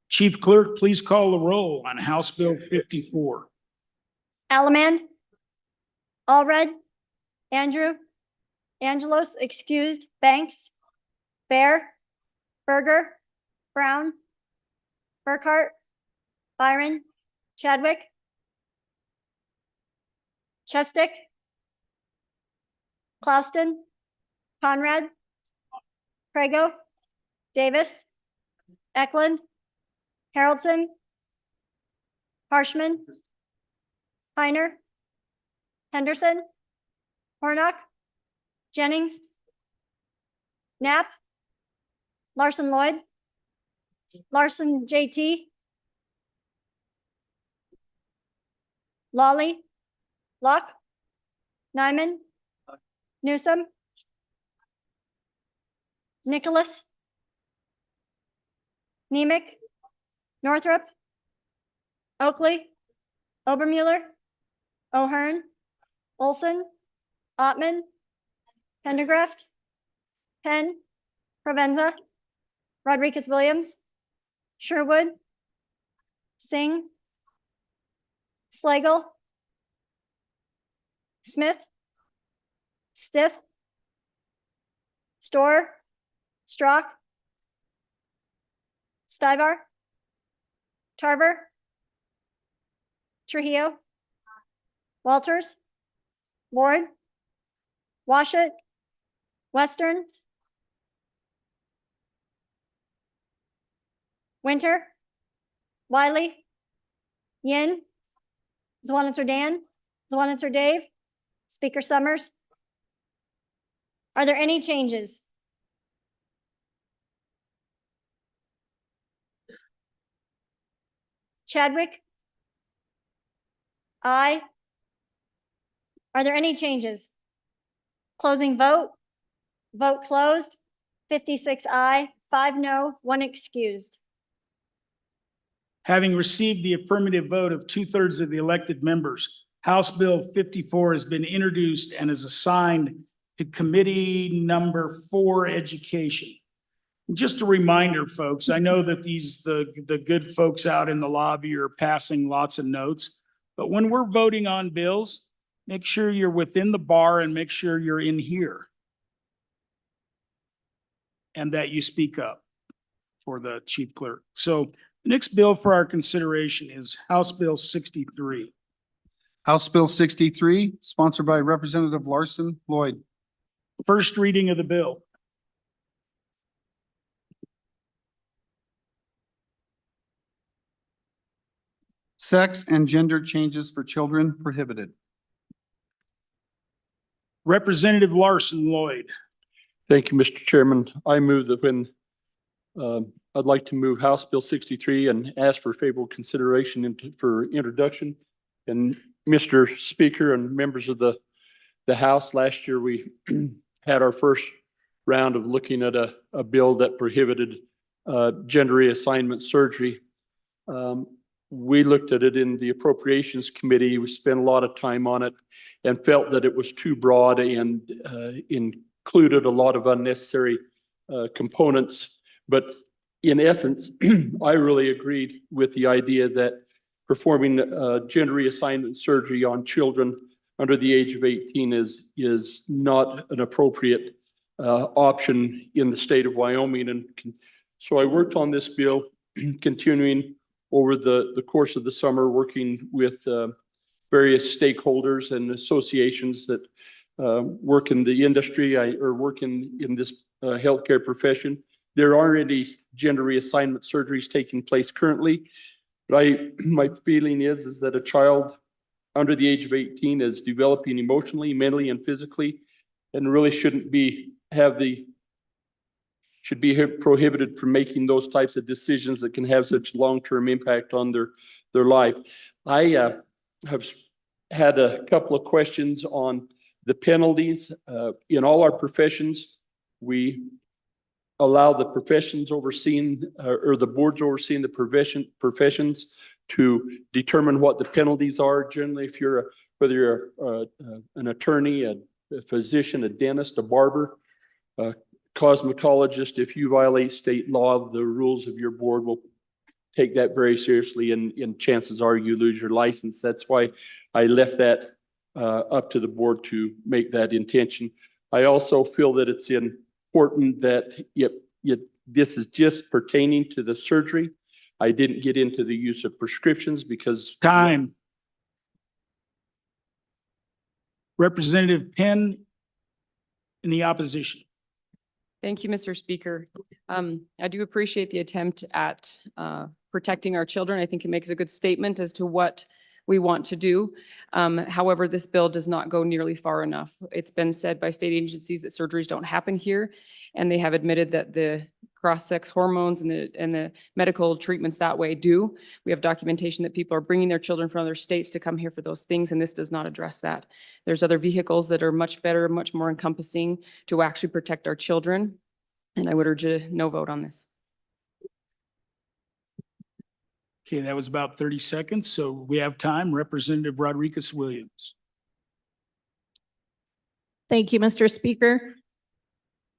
A: Chief Clerk, please call the roll on House Bill 54.
B: Allemand, Allred, Andrew, Angelos, excused, Banks, Bear, Berger, Brown, Burkhart, Byron, Chadwick, Chestick, Klauston, Conrad, Prego, Davis, Eklund, Haroldson, Harshman, Heiner, Henderson, Hornock, Jennings, Knapp, Larson Lloyd, Larson JT, Lawley, Locke, Nyman, Newsom, Nicholas, Nemec, Northrop, Oakley, Obermuller, O'Hearn, Olson, Ottman, Pendergraft, Penn, Provenza, Rodriguez Williams, Sherwood, Singh, Slagle, Smith, Stiff, Storer, Strock, Stivar, Tarver, Trujillo, Walters, Ward, Washut, Western, Winter, Wiley, Yin, Zwaniter Dan, Zwaniter Dave, Speaker Summers. Are there any changes? Chadwick? Aye. Are there any changes? Closing vote? Vote closed. 56 aye, 5 no, 1 excused.
A: Having received the affirmative vote of 2/3 of the elected members, House Bill 54 has been introduced and is assigned to Committee Number 4, Education. Just a reminder, folks, I know that the good folks out in the lobby are passing lots of notes, but when we're voting on bills, make sure you're within the bar and make sure you're in here. And that you speak up for the chief clerk. So the next bill for our consideration is House Bill 63.
D: House Bill 63, sponsored by Representative Larson Lloyd.
A: First reading of the bill.
D: Sex and gender changes for children prohibited.
A: Representative Larson Lloyd.
S: Thank you, Mr. Chairman. I move that I'd like to move House Bill 63 and ask for favorable consideration for introduction. And Mr. Speaker and members of the House, last year we had our first round of looking at a bill that prohibited gender reassignment surgery. We looked at it in the Appropriations Committee. We spent a lot of time on it and felt that it was too broad and included a lot of unnecessary components. But in essence, I really agreed with the idea that performing gender reassignment surgery on children under the age of 18 is not an appropriate option in the state of Wyoming. And so I worked on this bill, continuing over the course of the summer, working with various stakeholders and associations that work in the industry or work in this healthcare profession. There aren't any gender reassignment surgeries taking place currently, but my feeling is that a child under the age of 18 is developing emotionally, mentally, and physically, and really should be prohibited from making those types of decisions that can have such long-term impact on their life. I have had a couple of questions on the penalties. In all our professions, we allow the professions overseeing or the boards overseeing the professions to determine what the penalties are. Generally, if whether you're an attorney, a physician, a dentist, a barber, a cosmetologist, if you violate state law, the rules of your board will take that very seriously, and chances are you lose your license. That's why I left that up to the board to make that intention. I also feel that it's important that this is just pertaining to the surgery. I didn't get into the use of prescriptions because
A: Time. Representative Penn in the opposition.
P: Thank you, Mr. Speaker. I do appreciate the attempt at protecting our children. I think it makes a good statement as to what we want to do. However, this bill does not go nearly far enough. It's been said by state agencies that surgeries don't happen here, and they have admitted that the cross-sex hormones and the medical treatments that way do. We have documentation that people are bringing their children from other states to come here for those things, and this does not address that. There's other vehicles that are much better, much more encompassing to actually protect our children, and I would urge a no vote on this.
A: Okay, that was about 30 seconds, so we have time. Representative Rodriguez Williams.
G: Thank you, Mr. Speaker.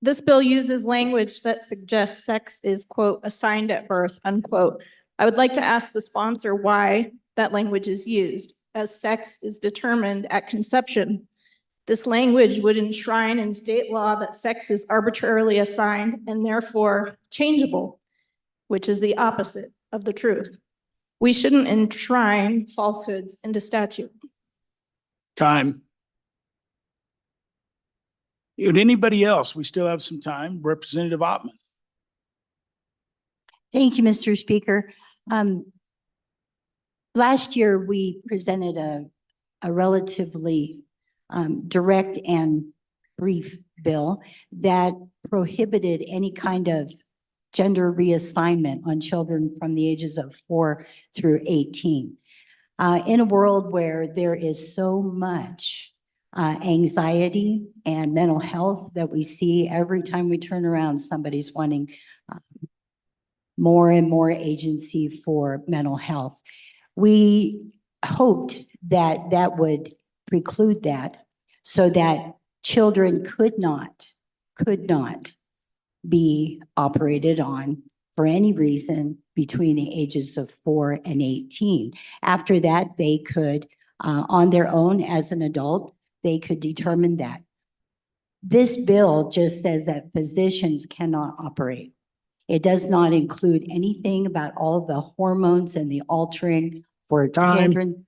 G: This bill uses language that suggests sex is, quote, assigned at birth, unquote. I would like to ask the sponsor why that language is used, as sex is determined at conception. This language would enshrine in state law that sex is arbitrarily assigned and therefore changeable, which is the opposite of the truth. We shouldn't enshrine falsehoods into statute.
A: Time. Would anybody else? We still have some time. Representative Ottman.
T: Thank you, Mr. Speaker. Last year, we presented a relatively direct and brief bill that prohibited any kind of gender reassignment on children from the ages of 4 through 18. In a world where there is so much anxiety and mental health that we see every time we turn around, somebody's wanting more and more agency for mental health. We hoped that that would preclude that so that children could not be operated on for any reason between the ages of 4 and 18. After that, they could, on their own as an adult, they could determine that. This bill just says that physicians cannot operate. It does not include anything about all the hormones and the altering for children.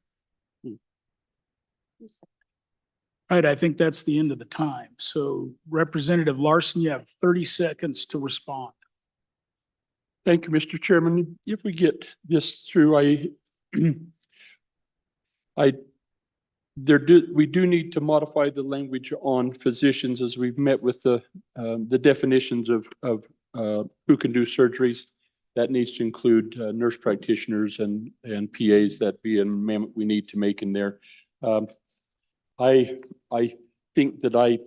A: Right, I think that's the end of the time. So Representative Larson, you have 30 seconds to respond.
S: Thank you, Mr. Chairman. If we get this through, we do need to modify the language on physicians as we've met with the definitions of who can do surgeries. That needs to include nurse practitioners and PAs. That be an amendment we need to make in there. I think that I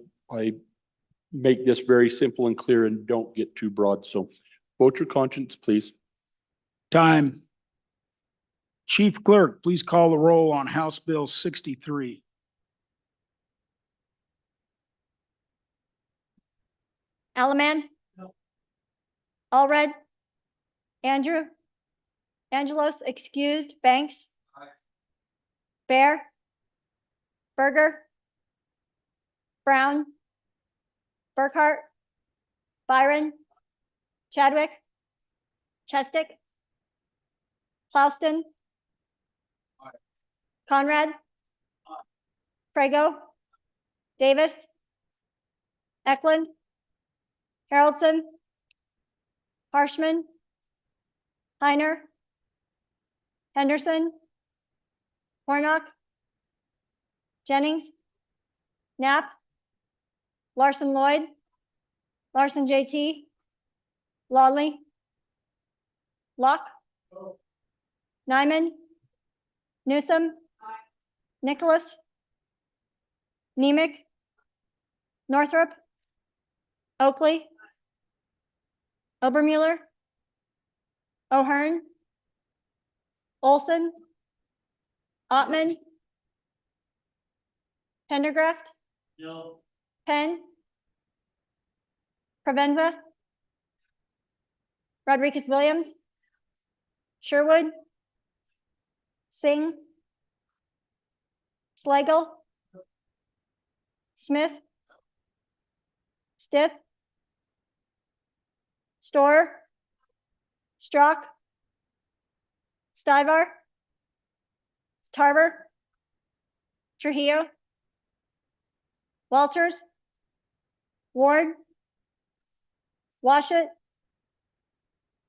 S: make this very simple and clear and don't get too broad. So vote your conscience, please.
A: Time. Chief Clerk, please call the roll on House Bill 63.
B: Allemand? Allred? Andrew? Angelos, excused. Banks? Bear? Berger? Brown? Burkhart? Byron? Chadwick? Chestick? Klauston? Conrad? Prego? Davis? Eklund? Haroldson? Harshman? Heiner? Henderson? Hornock? Jennings? Knapp? Larson Lloyd? Larson JT? Lawley? Locke? Nyman? Newsom? Nicholas? Nemec? Northrop? Oakley? Obermuller? O'Hearn? Olson? Ottman? Pendergraft? No. Penn? Provenza? Rodriguez Williams? Sherwood? Singh? Slagle? Smith? Stiff? Storer? Strock? Stivar? Tarver? Trujillo? Walters? Ward? Washut?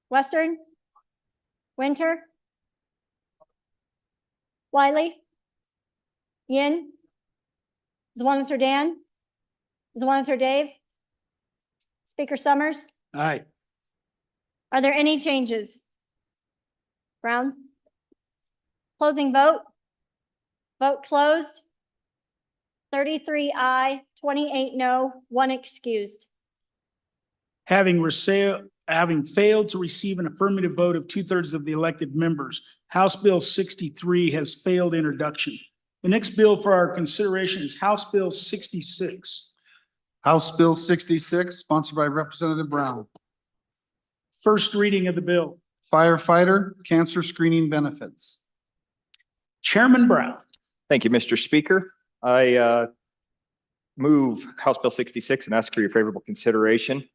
B: Western? Winter? Wiley? Yin? Zwaniter Dan? Zwaniter Dave? Speaker Summers?
A: Aye.
B: Are there any changes? Brown? Closing vote? Vote closed. 33 aye, 28 no, 1 excused.
A: Having failed to receive an affirmative vote of 2/3 of the elected members, House Bill 63 has failed introduction. The next bill for our consideration is House Bill 66.
D: House Bill 66, sponsored by Representative Brown.
A: First reading of the bill.
D: Firefighter cancer screening benefits.
A: Chairman Brown.
U: Thank you, Mr. Speaker. I move House Bill 66 and ask for your favorable consideration.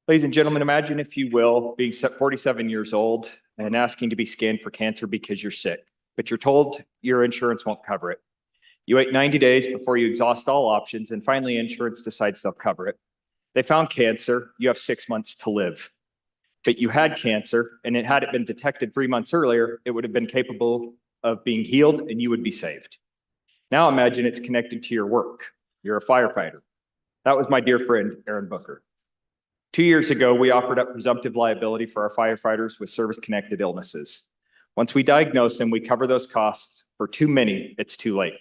U: Ladies and gentlemen, imagine, if you will, being 47 years old and asking to be scanned for cancer because you're sick, but you're told your insurance won't cover it. You wait 90 days before you exhaust all options, and finally insurance decides they'll cover it. They found cancer. You have 6 months to live. but you had cancer and it had it been detected 3 months earlier, it would have been capable of being healed and you would be saved. Now imagine it's connected to your work. You're a firefighter. That was my dear friend, Aaron Booker. 2 years ago, we offered up presumptive liability for our firefighters with service-connected illnesses. Once we diagnose them, we cover those costs. For too many, it's too late.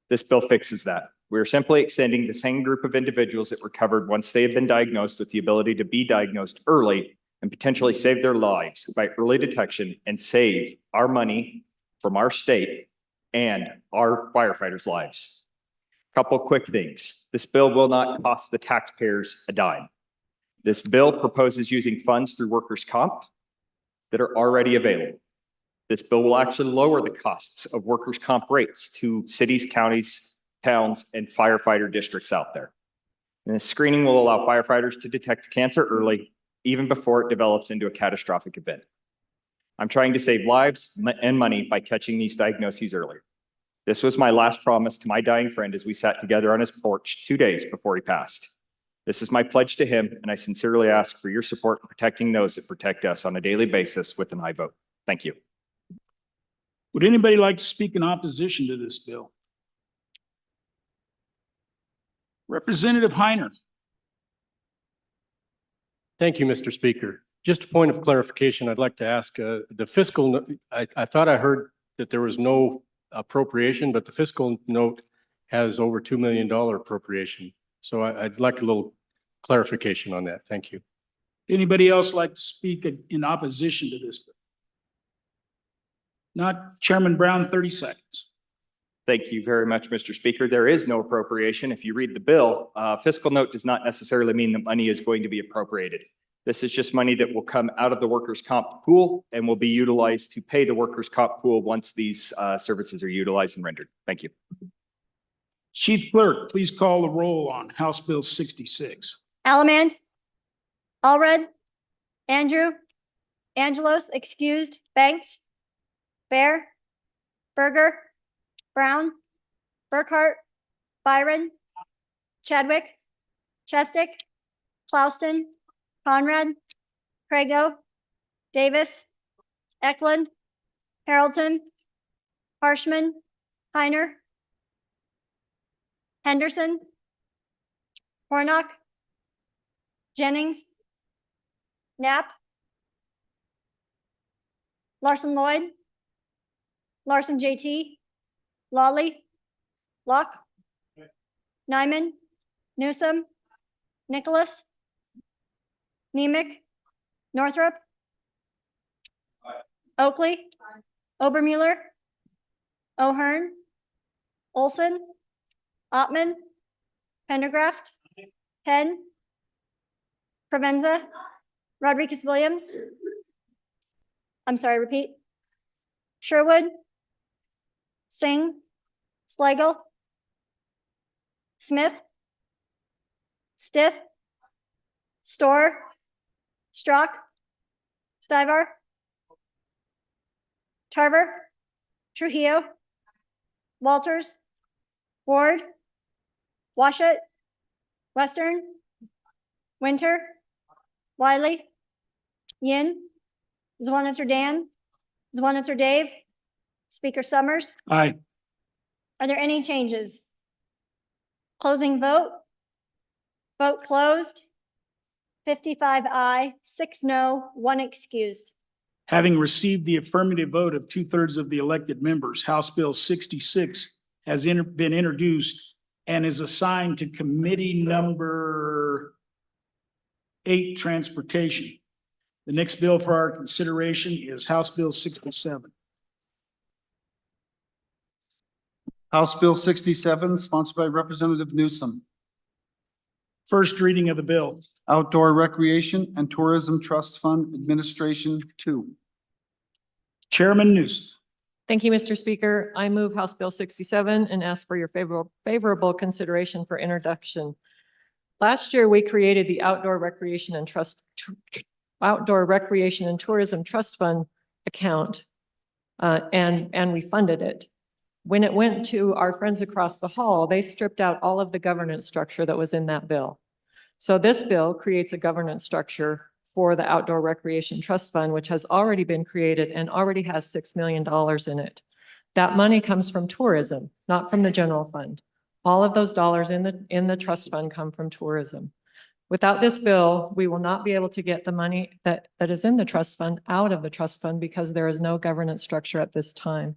U: This bill fixes that. We're simply extending the same group of individuals that were covered once they have been diagnosed with the ability to be diagnosed early and potentially save their lives by early detection and save our money from our state and our firefighters' lives. Couple quick things. This bill will not cost the taxpayers a dime. This bill proposes using funds through workers' comp that are already available. This bill will actually lower the costs of workers' comp rates to cities, counties, towns, and firefighter districts out there. And this screening will allow firefighters to detect cancer early, even before it develops into a catastrophic event. I'm trying to save lives and money by catching these diagnoses earlier. This was my last promise to my dying friend as we sat together on his porch 2 days before he passed. This is my pledge to him, and I sincerely ask for your support in protecting those that protect us on a daily basis with an aye vote. Thank you.
A: Would anybody like to speak in opposition to this bill? Representative Heiner.
I: Thank you, Mr. Speaker. Just a point of clarification, I'd like to ask, the fiscal, I thought I heard that there was no appropriation, but the fiscal note has over $2 million appropriation. So I'd like a little clarification on that. Thank you.
A: Anybody else like to speak in opposition to this bill? Not Chairman Brown, 30 seconds.
U: Thank you very much, Mr. Speaker. There is no appropriation. If you read the bill, fiscal note does not necessarily mean that money is going to be appropriated. This is just money that will come out of the workers' comp pool and will be utilized to pay the workers' comp pool once these services are utilized and rendered. Thank you.
A: Chief Clerk, please call the roll on House Bill 66.
B: Allemande, Allred, Andrew, Angelos, excused, Banks, Bear, Berger, Brown, Burkhart, Byron, Chadwick, Chestick, Clausen, Conrad, Crago, Davis, Eklund, Harrelson, Harshman, Heiner, Henderson, Hornock, Jennings, Knapp, Larson Lloyd, Larson JT, Lawley, Locke, Nyman, Newsom, Nicholas, Nemec, Northrup, Oakley, Obermuller, O'Hearn, Olson, Ottman, Pendergraft, Penn, Provenza, Rodriguez Williams. I'm sorry, repeat. Sherwood, Singh, Slagle, Smith, Stith, Storr, Strock, Stivar, Tarver, Trujillo, Walters, Ward, Washut, Western, Winter, Wiley, Yin, Zwaniter Dan, Zwaniter Dave, Speaker Summers.
A: Aye.
B: Are there any changes? Closing vote. Vote closed. 55 aye, 6 no, 1 excused.
A: Having received the affirmative vote of 2/3 of the elected members, House Bill 66 has been introduced and is assigned to committee number 8, Transportation. The next bill for our consideration is House Bill 67.
D: House Bill 67, sponsored by Representative Newsom.
A: First reading of the bill.
D: Outdoor Recreation and Tourism Trust Fund Administration 2.
A: Chairman Newsom.
V: Thank you, Mr. Speaker. I move House Bill 67 and ask for your favorable consideration for introduction. Last year, we created the Outdoor Recreation and Tourism Trust Fund account, and we funded it. When it went to our friends across the hall, they stripped out all of the governance structure that was in that bill. So this bill creates a governance structure for the Outdoor Recreation Trust Fund, which has already been created and already has $6 million in it. That money comes from tourism, not from the general fund. All of those dollars in the trust fund come from tourism. Without this bill, we will not be able to get the money that is in the trust fund out of the trust fund because there is no governance structure at this time.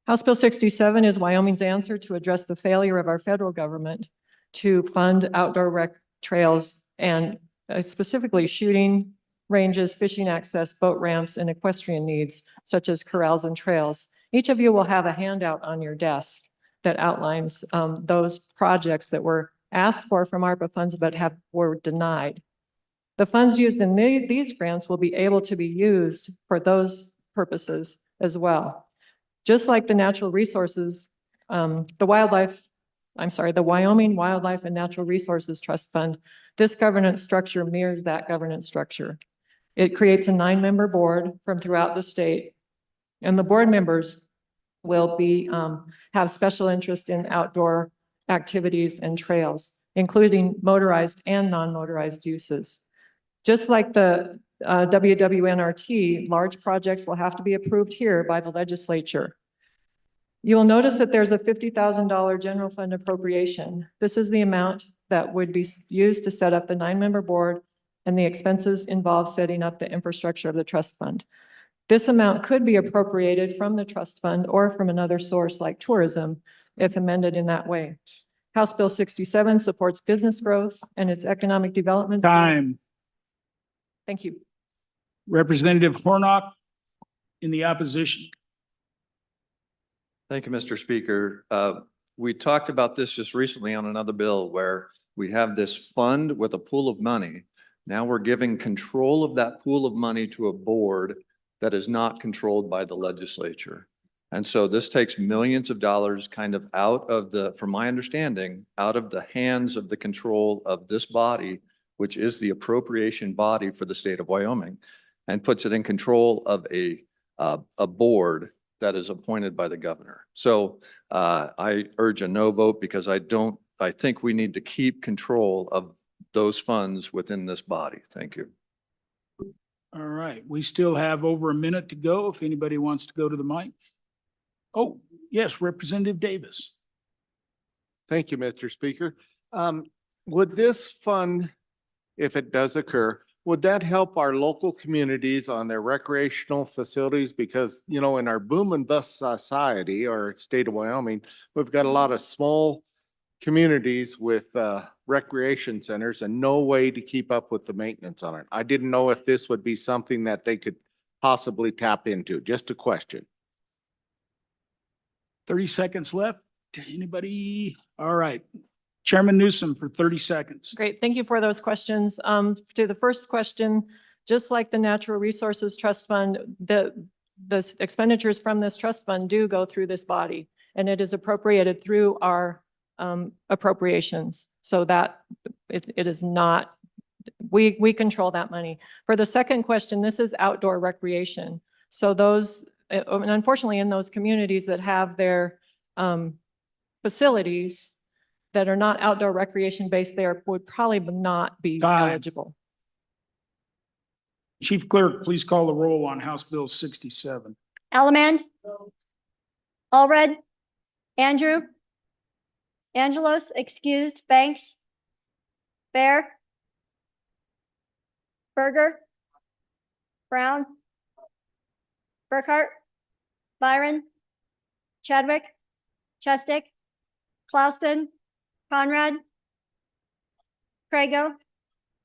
V: House Bill 67 is Wyoming's answer to address the failure of our federal government to fund outdoor rec trails and specifically shooting ranges, fishing access, boat ramps, and equestrian needs such as corrals and trails. Each of you will have a handout on your desk that outlines those projects that were asked for from ARPA funds but were denied. The funds used in these grants will be able to be used for those purposes as well. Just like the natural resources, the Wyoming Wildlife and Natural Resources Trust Fund, this governance structure mirrors that governance structure. It creates a 9-member board from throughout the state, and the board members will have special interest in outdoor activities and trails, including motorized and non-motorized uses. Just like the WWNRT, large projects will have to be approved here by the legislature. You will notice that there's a $50,000 general fund appropriation. This is the amount that would be used to set up the 9-member board, and the expenses involve setting up the infrastructure of the trust fund. This amount could be appropriated from the trust fund or from another source like tourism, if amended in that way. House Bill 67 supports business growth and its economic development.
A: Time.
V: Thank you.
A: Representative Hornock in the opposition.
J: Thank you, Mr. Speaker. We talked about this just recently on another bill where we have this fund with a pool of money. Now we're giving control of that pool of money to a board that is not controlled by the legislature. And so this takes millions of dollars kind of out of from my understanding, out of the hands of the control of this body, which is the appropriation body for the state of Wyoming, and puts it in control of a board that is appointed by the governor. So I urge a no vote because I think we need to keep control of those funds within this body. Thank you.
A: All right, we still have over a minute to go if anybody wants to go to the mic. Oh, yes, Representative Davis.
M: Thank you, Mr. Speaker. Would this fund, if it does occur, would that help our local communities on their recreational facilities? Because, you know, in our boom and bust society or state of Wyoming, we've got a lot of small communities with recreation centers and no way to keep up with the maintenance on it. I didn't know if this would be something that they could possibly tap into. Just a question.
A: 30 seconds left. Anybody? All right. Chairman Newsom for 30 seconds.
V: Great, thank you for those questions. To the first question, just like the Natural Resources Trust Fund, the expenditures from this trust fund do go through this body, and it is appropriated through our appropriations, so that it is not, we control that money. For the second question, this is outdoor recreation. So those, and unfortunately in those communities that have their facilities that are not outdoor recreation based, there would probably not be eligible.
A: Chief Clerk, please call the roll on House Bill 67.
B: Allemande? Allred? Andrew? Angelos, excused. Banks? Bear? Berger? Brown? Burkhart? Byron? Chadwick? Chestick? Clauston? Conrad? Crago?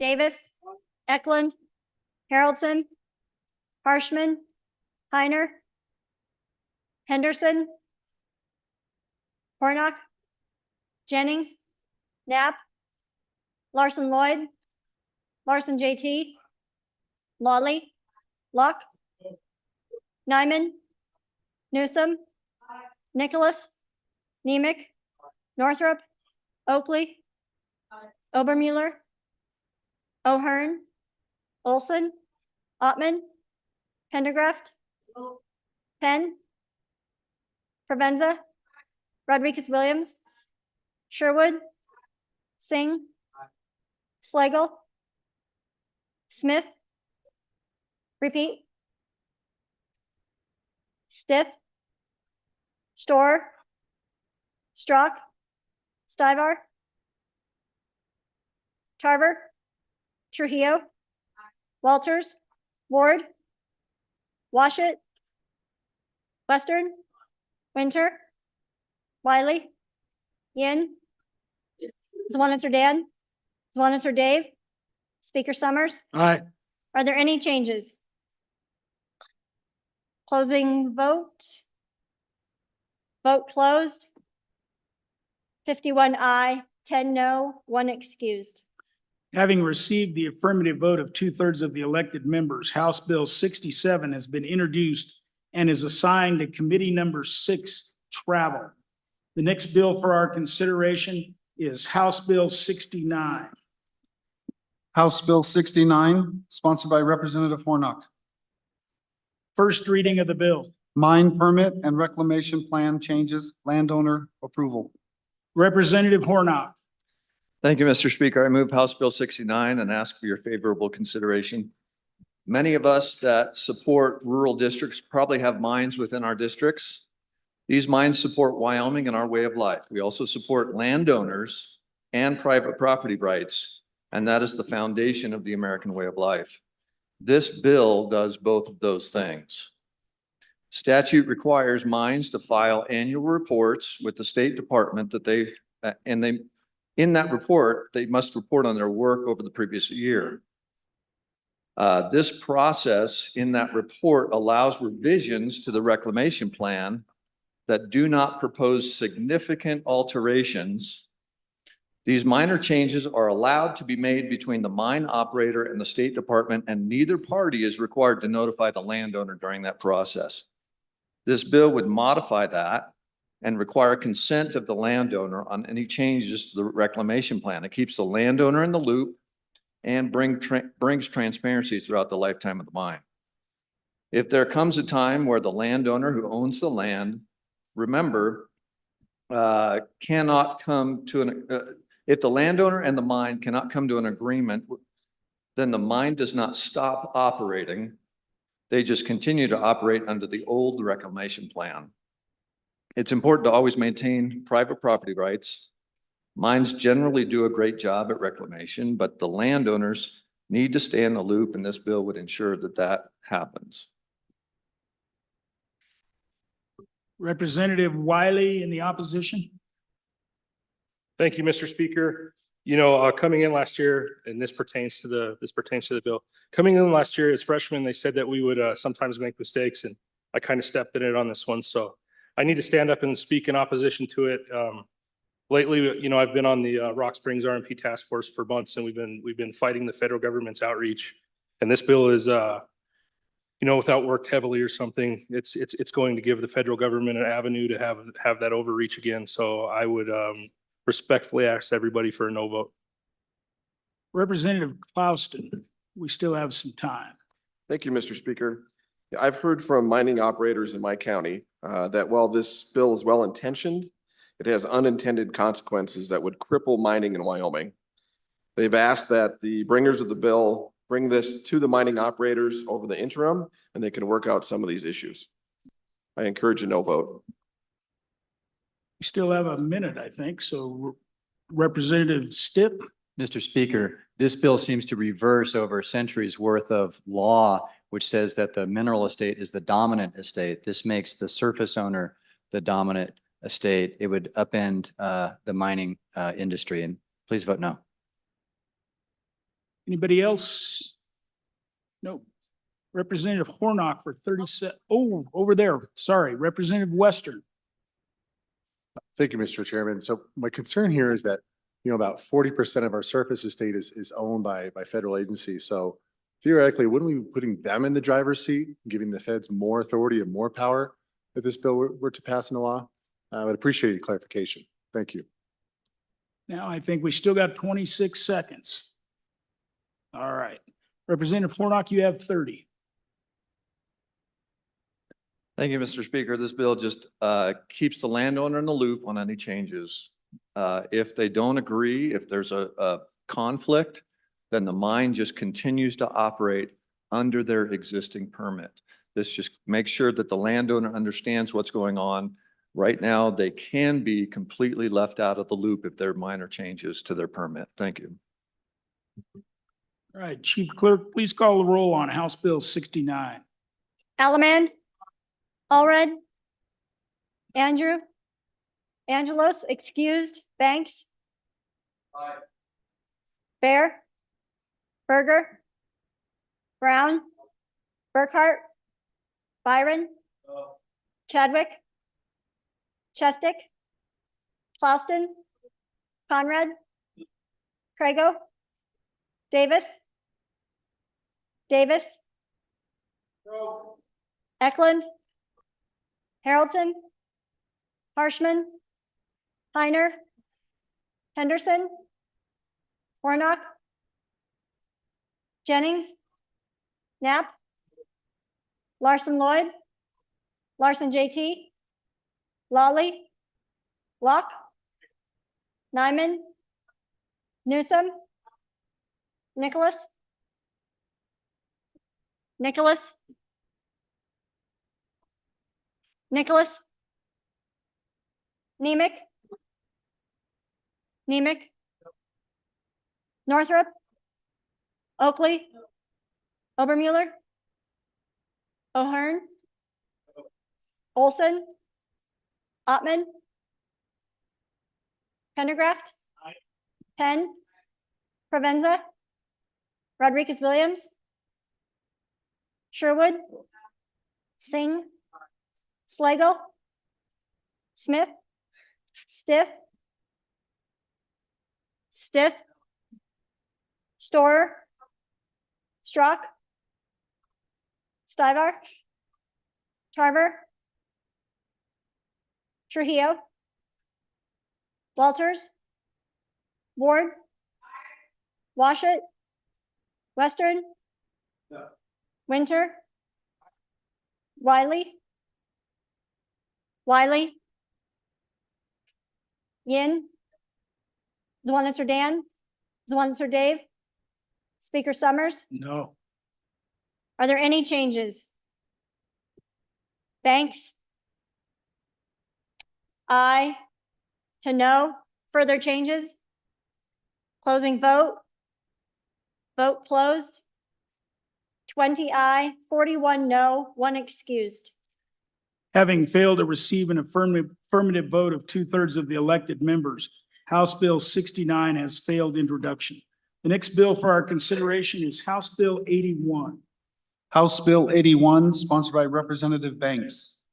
B: Davis? Eklund? Haroldson? Harshman? Heiner? Henderson? Hornock? Jennings? Knapp? Larson Lloyd? Larson JT? Lawley? Luck? Nyman? Newsom? Nicholas? Nemec? Northrop? Oakley? Obermuller? O'Hearn? Olson? Ottman? Pendergraft? Penn? Provenza? Rodriguez Williams? Sherwood? Singh? Slagle? Smith? Repeat. Stiff. Store. Strock. Stivar. Tarver. Trujillo. Walters. Ward. Washit. Western. Winter. Wiley. Yin. Swanitzer Dan. Swanitzer Dave. Speaker Summers.
A: Aye.
B: Are there any changes? Closing vote. Vote closed. 51 aye, 10 no, 1 excused.
A: Having received the affirmative vote of 2/3 of the elected members, House Bill 67 has been introduced and is assigned to Committee Number 6, Travel. The next bill for our consideration is House Bill 69.
D: House Bill 69, sponsored by Representative Hornock.
A: First reading of the bill.
D: Mine permit and reclamation plan changes, landowner approval.
A: Representative Hornock.
J: Thank you, Mr. Speaker. I move House Bill 69 and ask for your favorable consideration. Many of us that support rural districts probably have mines within our districts. These mines support Wyoming and our way of life. We also support landowners and private property rights, and that is the foundation of the American way of life. This bill does both of those things. Statute requires mines to file annual reports with the State Department in that report, they must report on their work over the previous year. This process in that report allows revisions to the reclamation plan that do not propose significant alterations. These minor changes are allowed to be made between the mine operator and the State Department, and neither party is required to notify the landowner during that process. This bill would modify that and require consent of the landowner on any changes to the reclamation plan. It keeps the landowner in the loop and brings transparency throughout the lifetime of the mine. If there comes a time where the landowner who owns the land, remember, cannot come to if the landowner and the mine cannot come to an agreement, then the mine does not stop operating. They just continue to operate under the old reclamation plan. It's important to always maintain private property rights. Mines generally do a great job at reclamation, but the landowners need to stay in the loop, and this bill would ensure that that happens.
A: Representative Wiley in the opposition.
K: Thank you, Mr. Speaker. Coming in last year, and this pertains to the bill. Coming in last year as freshmen, they said that we would sometimes make mistakes, and I kind of stepped in it on this one. So I need to stand up and speak in opposition to it. Lately, I've been on the Rock Springs RMP task force for months, and we've been fighting the federal government's outreach. And this bill is, without worked heavily or something, it's going to give the federal government an avenue to have that overreach again. So I would respectfully ask everybody for a no vote.
A: Representative Clouston, we still have some time.
N: Thank you, Mr. Speaker. I've heard from mining operators in my county that while this bill is well-intentioned, it has unintended consequences that would cripple mining in Wyoming. They've asked that the bringers of the bill bring this to the mining operators over the interim, and they can work out some of these issues. I encourage a no vote.
A: We still have a minute, I think. So Representative Stipp.
O: Mr. Speaker, this bill seems to reverse over centuries worth of law, which says that the mineral estate is the dominant estate. This makes the surface owner the dominant estate. It would upend the mining industry, and please vote no.
A: Anybody else? No. Representative Hornock for 37. Oh, over there. Sorry, Representative Western.
W: Thank you, Mr. Chairman. So my concern here is that, about 40% of our surface estate is owned by federal agencies. So theoretically, wouldn't we be putting them in the driver's seat, giving the feds more authority and more power if this bill were to pass into law? I would appreciate your clarification. Thank you.
A: Now, I think we still got 26 seconds. All right. Representative Hornock, you have 30.
J: Thank you, Mr. Speaker. This bill just keeps the landowner in the loop on any changes. If they don't agree, if there's a conflict, then the mine just continues to operate under their existing permit. This just makes sure that the landowner understands what's going on. Right now, they can be completely left out of the loop if there are minor changes to their permit. Thank you.
A: All right, Chief Clerk, please call the roll on House Bill 69.
B: Allemande, Allred, Andrew, Angelos, excused, Banks. Bear, Berger, Brown, Burkhart, Byron, Chadwick, Chestick, Clauston, Conrad, Crago, Davis, Eklund, Haroldson, Harshman, Heiner, Henderson, Warnock, Jennings, Knapp, Larson Lloyd, Larson JT, Lawley, Locke, Nyman, Newsom, Nicholas, Nicholas, Nemec, Northrop, Oakley, Obermuller, O'Hearn, Olson, Ottman, Pendergraft, Penn, Provenza, Rodriguez Williams, Sherwood, Singh, Slagle, Smith, Stiff, Storer, Strock, Stivar, Tarver, Trujillo, Walters, Ward, Washut, Western, Winter, Wiley, Yin, Zwanitzer Dan, Zwanitzer Dave, Speaker Summers.
A: No.
B: Are there any changes? Banks? Aye to no. Further changes? Closing vote? Vote closed. 20 aye, 41 no, 1 excused.
A: Having failed to receive an affirmative vote of 2/3 of the elected members, House Bill 69 has failed introduction. The next bill for our consideration is House Bill 81.
D: House Bill 81, sponsored by Representative Banks.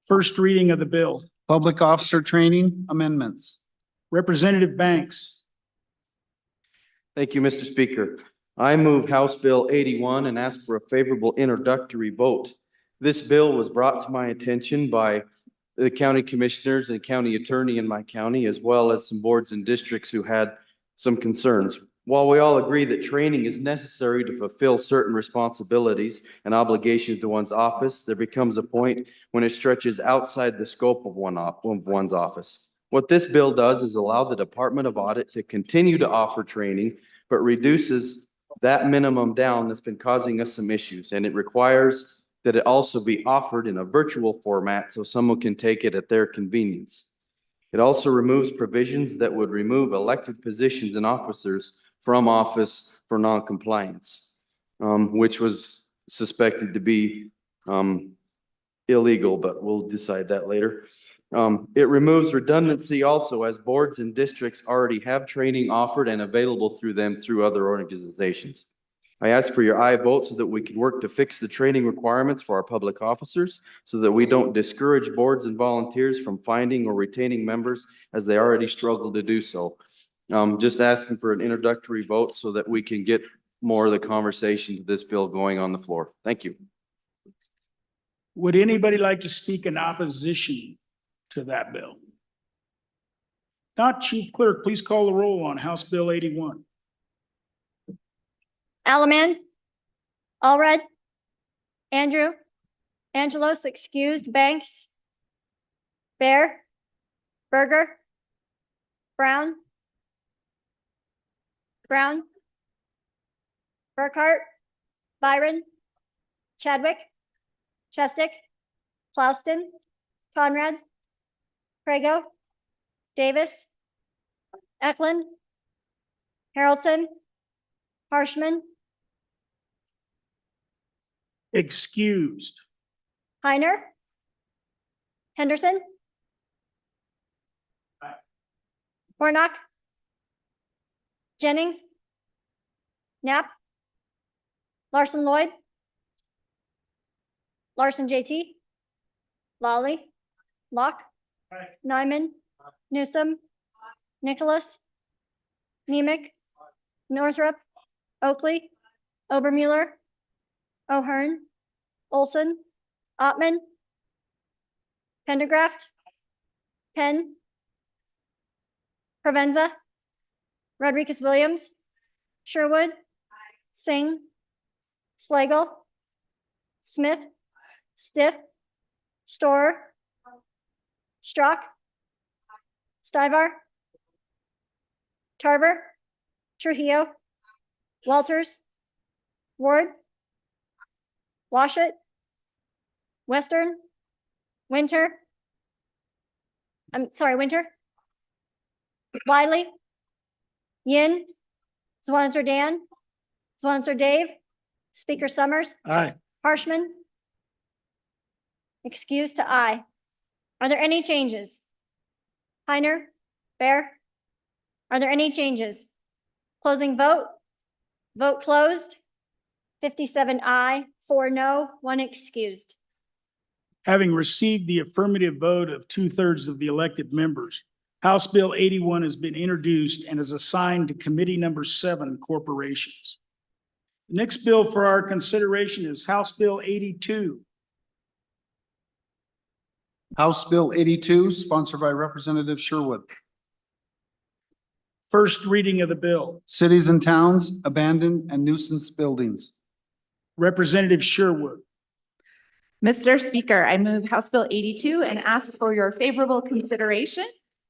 A: First reading of the bill.
D: Public Officer Training Amendments.
A: Representative Banks.
H: Thank you, Mr. Speaker. I move House Bill 81 and ask for a favorable introductory vote. This bill was brought to my attention by the county commissioners and county attorney in my county, as well as some boards and districts who had some concerns. While we all agree that training is necessary to fulfill certain responsibilities and obligations to one's office, there becomes a point when it stretches outside the scope of one's office. What this bill does is allow the Department of Audit to continue to offer training, but reduces that minimum down that's been causing us some issues. And it requires that it also be offered in a virtual format so someone can take it at their convenience. It also removes provisions that would remove elected positions and officers from office for noncompliance, which was suspected to be illegal, but we'll decide that later. It removes redundancy also, as boards and districts already have training offered and available through them through other organizations. I ask for your aye vote so that we can work to fix the training requirements for our public officers so that we don't discourage boards and volunteers from finding or retaining members as they already struggle to do so. Just asking for an introductory vote so that we can get more of the conversation to this bill going on the floor. Thank you.
A: Would anybody like to speak in opposition to that bill? Not, Chief Clerk, please call the roll on House Bill 81.
B: Allemande, Allred, Andrew, Angelos, excused, Banks, Bear, Berger, Brown, Burkhart, Byron, Chadwick, Chestick, Clauston, Conrad, Prego, Davis, Eklund, Haroldson, Harshman,
A: Excused.
B: Heiner, Henderson, Hornock, Jennings, Knapp, Larson Lloyd, Larson JT, Lawley, Locke, Nyman, Newsom, Nicholas, Nemec, Northrup, Oakley, Obermuller, O'Hearn, Olson, Ottman, Pendergraft, Penn, Provenza, Rodriguez Williams, Sherwood, Singh, Slagle, Smith, Stiff, Storer, Strock, Stivar, Tarver, Trujillo, Walters, Ward, Washut, Western, Winter, Winter, Wiley, Yin, Swanser Dan, Swanser Dave, Speaker Summers,
A: Aye.
B: Harshman. Excuse to aye. Are there any changes? Heiner, Bear? Are there any changes? Closing vote? Vote closed. 57 aye, 4 no, 1 excused.
A: Having received the affirmative vote of 2/3 of the elected members, House Bill 81 has been introduced and is assigned to Committee Number 7, Corporations. The next bill for our consideration is House Bill 82.
D: House Bill 82, sponsored by Representative Sherwood.
A: First reading of the bill.
D: Cities and towns, abandoned and nuisance buildings.
A: Representative Sherwood.
E: Mr. Speaker, I move House Bill 82 and ask for your favorable consideration.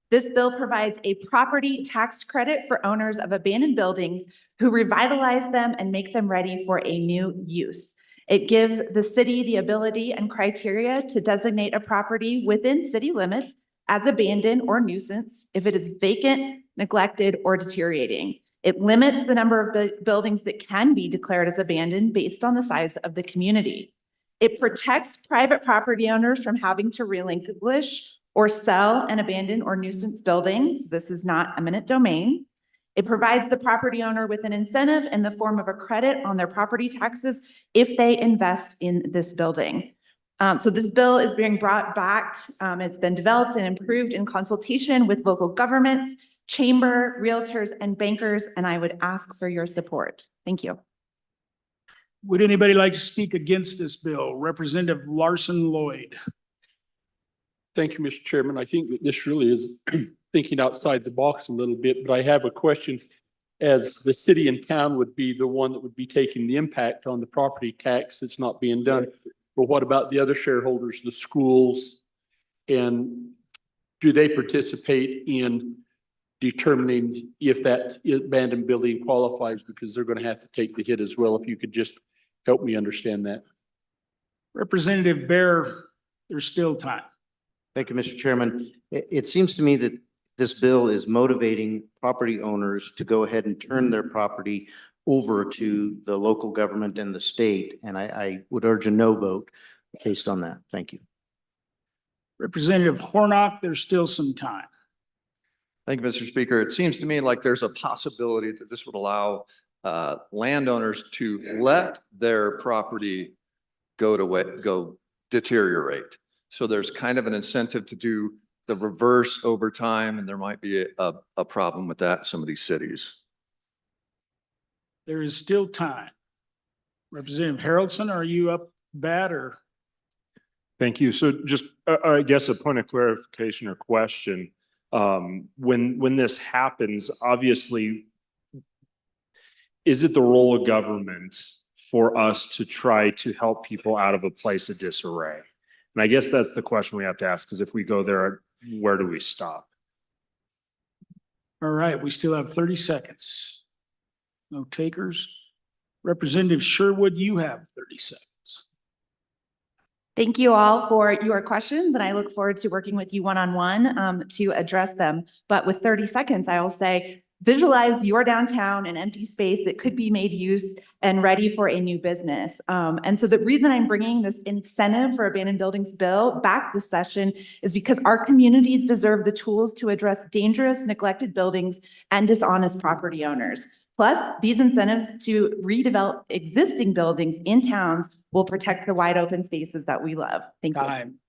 E: This bill provides a property tax credit for owners of abandoned buildings who revitalize them and make them ready for a new use. It gives the city the ability and criteria to designate a property within city limits as abandoned or nuisance if it is vacant, neglected, or deteriorating. It limits the number of buildings that can be declared as abandoned based on the size of the community. It protects private property owners from having to relinquish or sell an abandoned or nuisance building. So this is not eminent domain. It provides the property owner with an incentive in the form of a credit on their property taxes if they invest in this building. So this bill is being brought back. It's been developed and improved in consultation with local governments, chamber, realtors, and bankers, and I would ask for your support. Thank you.
A: Would anybody like to speak against this bill? Representative Larson Lloyd.
S: Thank you, Mr. Chairman. I think that this really is thinking outside the box a little bit, but I have a question. As the city and town would be the one that would be taking the impact on the property tax that's not being done. But what about the other shareholders, the schools? And do they participate in determining if that abandoned building qualifies? Because they're going to have to take the hit as well. If you could just help me understand that.
A: Representative Bear, there's still time.
C: Thank you, Mr. Chairman. It seems to me that this bill is motivating property owners to go ahead and turn their property over to the local government and the state. And I would urge a no vote based on that. Thank you.
A: Representative Hornock, there's still some time.
J: Thank you, Mr. Speaker. It seems to me like there's a possibility that this would allow landowners to let their property go deteriorate. So there's kind of an incentive to do the reverse over time, and there might be a problem with that in some of these cities.
A: There is still time. Representative Haroldson, are you up bad or?
Q: Thank you. So just, I guess a point of clarification or question. When this happens, obviously, is it the role of government for us to try to help people out of a place of disarray? And I guess that's the question we have to ask, because if we go there, where do we stop?
A: All right, we still have 30 seconds. No takers. Representative Sherwood, you have 30 seconds.
F: Thank you all for your questions, and I look forward to working with you one-on-one to address them. But with 30 seconds, I will say, visualize your downtown, an empty space that could be made use and ready for a new business. And so the reason I'm bringing this incentive for abandoned buildings bill back this session is because our communities deserve the tools to address dangerous, neglected buildings and dishonest property owners. Plus, these incentives to redevelop existing buildings in towns will protect the wide open spaces that we love. Thank you.
A: Time.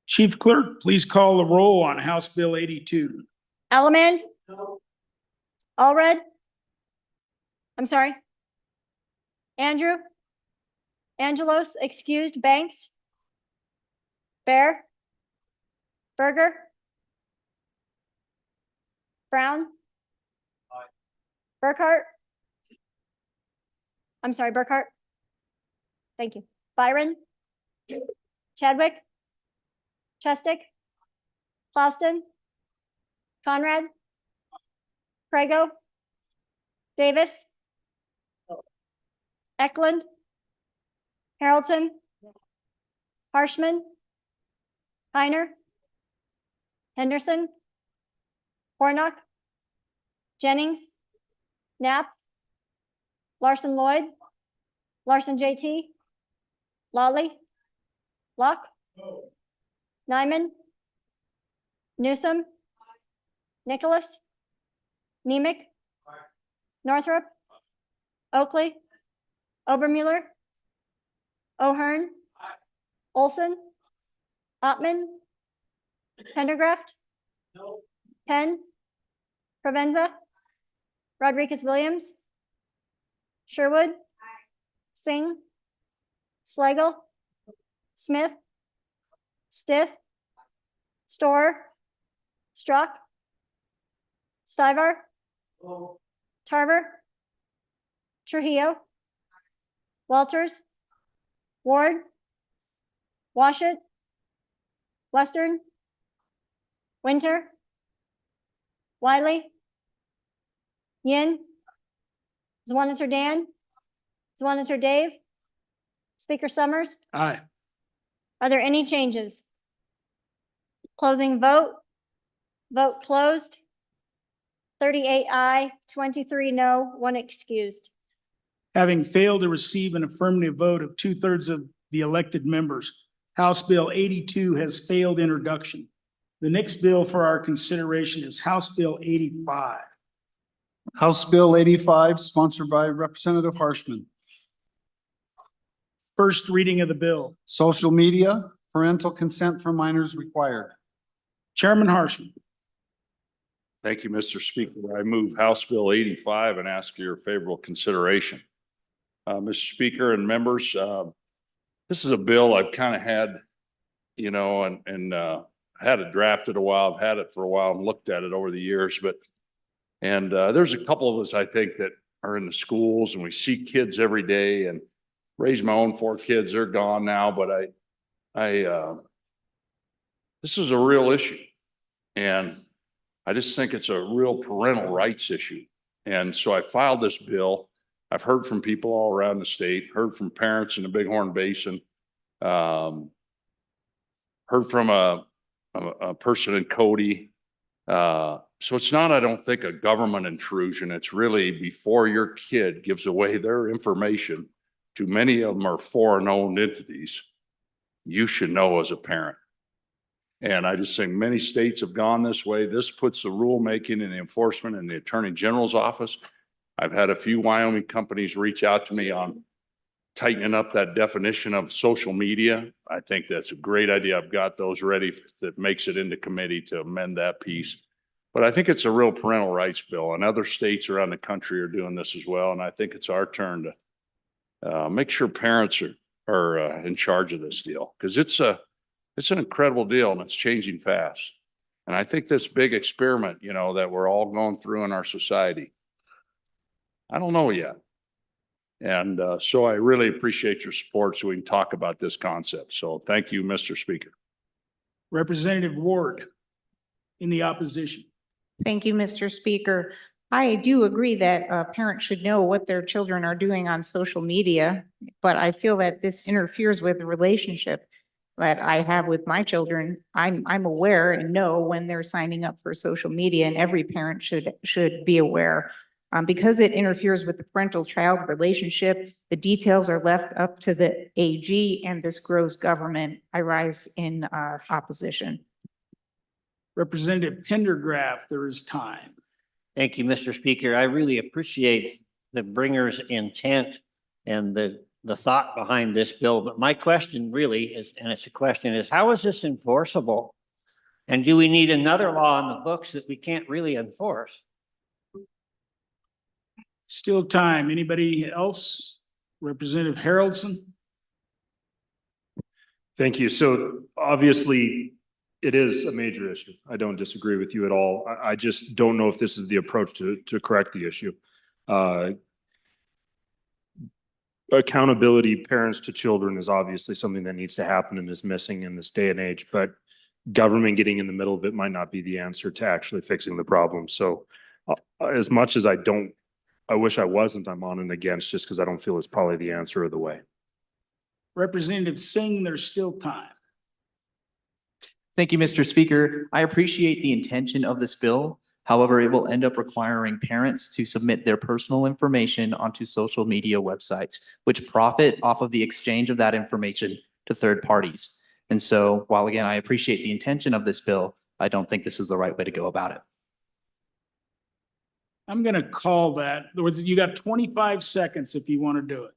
A: Chief Clerk, please call the roll on House Bill 82.
B: Elleman? Allred? I'm sorry. Andrew? Angelos, excused. Banks? Bear? Berger? Brown? Burkhart? I'm sorry, Burkhart? Thank you. Byron? Chadwick? Chestick? Clauston? Conrad? Prego? Davis? Eklund? Harrelson? Harshman? Heiner? Henderson? Hornock? Jennings? Knapp? Larson Lloyd? Larson JT? Lawley? Locke? Nyman? Newsom? Nicholas? Nemec? Northrop? Oakley? Obermuller? O'Hearn? Olson? Ottman? Pendergraft? Penn? Provenza? Rodriguez Williams? Sherwood? Singh? Slagle? Smith? Stiff? Storer? Strzok? Stivar? Tarver? Trujillo? Walters? Ward? Washit? Western? Winter? Wiley? Yin? Zwaniter Dan? Zwaniter Dave? Speaker Summers?
A: Aye.
B: Are there any changes? Closing vote? Vote closed. 38 aye, 23 no, 1 excused.
A: Having failed to receive an affirmative vote of 2/3 of the elected members, House Bill 82 has failed introduction. The next bill for our consideration is House Bill 85.
D: House Bill 85, sponsored by Representative Harshman.
A: First reading of the bill.
D: Social media, parental consent for minors required.
A: Chairman Harshman.
Q: Thank you, Mr. Speaker. I move House Bill 85 and ask for your favorable consideration. Mr. Speaker and members, this is a bill I've kind of had, you know, and had it drafted a while. I've had it for a while and looked at it over the years, but there's a couple of us, I think, that are in the schools and we see kids every day and raised my own 4 kids. They're gone now, but this is a real issue. And I just think it's a real parental rights issue. And so I filed this bill. I've heard from people all around the state, heard from parents in the Bighorn Basin, heard from a person in Cody. So it's not, I don't think, a government intrusion. It's really before your kid gives away their information to many of them are foreign-owned entities, you should know as a parent. And I just think many states have gone this way. This puts the rulemaking and the enforcement in the Attorney General's office. I've had a few Wyoming companies reach out to me on tightening up that definition of social media. I think that's a great idea. I've got those ready that makes it into committee to amend that piece. But I think it's a real parental rights bill, and other states around the country are doing this as well. And I think it's our turn to make sure parents are in charge of this deal, because it's an incredible deal and it's changing fast. And I think this big experiment, you know, that we're all going through in our society, I don't know yet. And so I really appreciate your support so we can talk about this concept. So thank you, Mr. Speaker.
A: Representative Ward in the opposition.
E: Thank you, Mr. Speaker. I do agree that parents should know what their children are doing on social media, but I feel that this interferes with the relationship that I have with my children. I'm aware and know when they're signing up for social media, and every parent should be aware. Because it interferes with the parental-child relationship, the details are left up to the AG, and this grows government. I rise in opposition.
A: Representative Pendergraph, there is time.
L: Thank you, Mr. Speaker. I really appreciate the bringer's intent and the thought behind this bill. But my question really is, and it's a question, is how is this enforceable? And do we need another law on the books that we can't really enforce?
A: Still time. Anybody else? Representative Haroldson?
Q: Thank you. So obviously, it is a major issue. I don't disagree with you at all. I just don't know if this is the approach to correct the issue. Accountability, parents to children, is obviously something that needs to happen and is missing in this day and age, but government getting in the middle of it might not be the answer to actually fixing the problem. So as much as I wish I wasn't, I'm on and against, just because I don't feel it's probably the answer of the way.
A: Representative Singh, there's still time.
P: Thank you, Mr. Speaker. I appreciate the intention of this bill. However, it will end up requiring parents to submit their personal information onto social media websites, which profit off of the exchange of that information to third parties. And so while again, I appreciate the intention of this bill, I don't think this is the right way to go about it.
A: I'm going to call that. You got 25 seconds if you want to do it.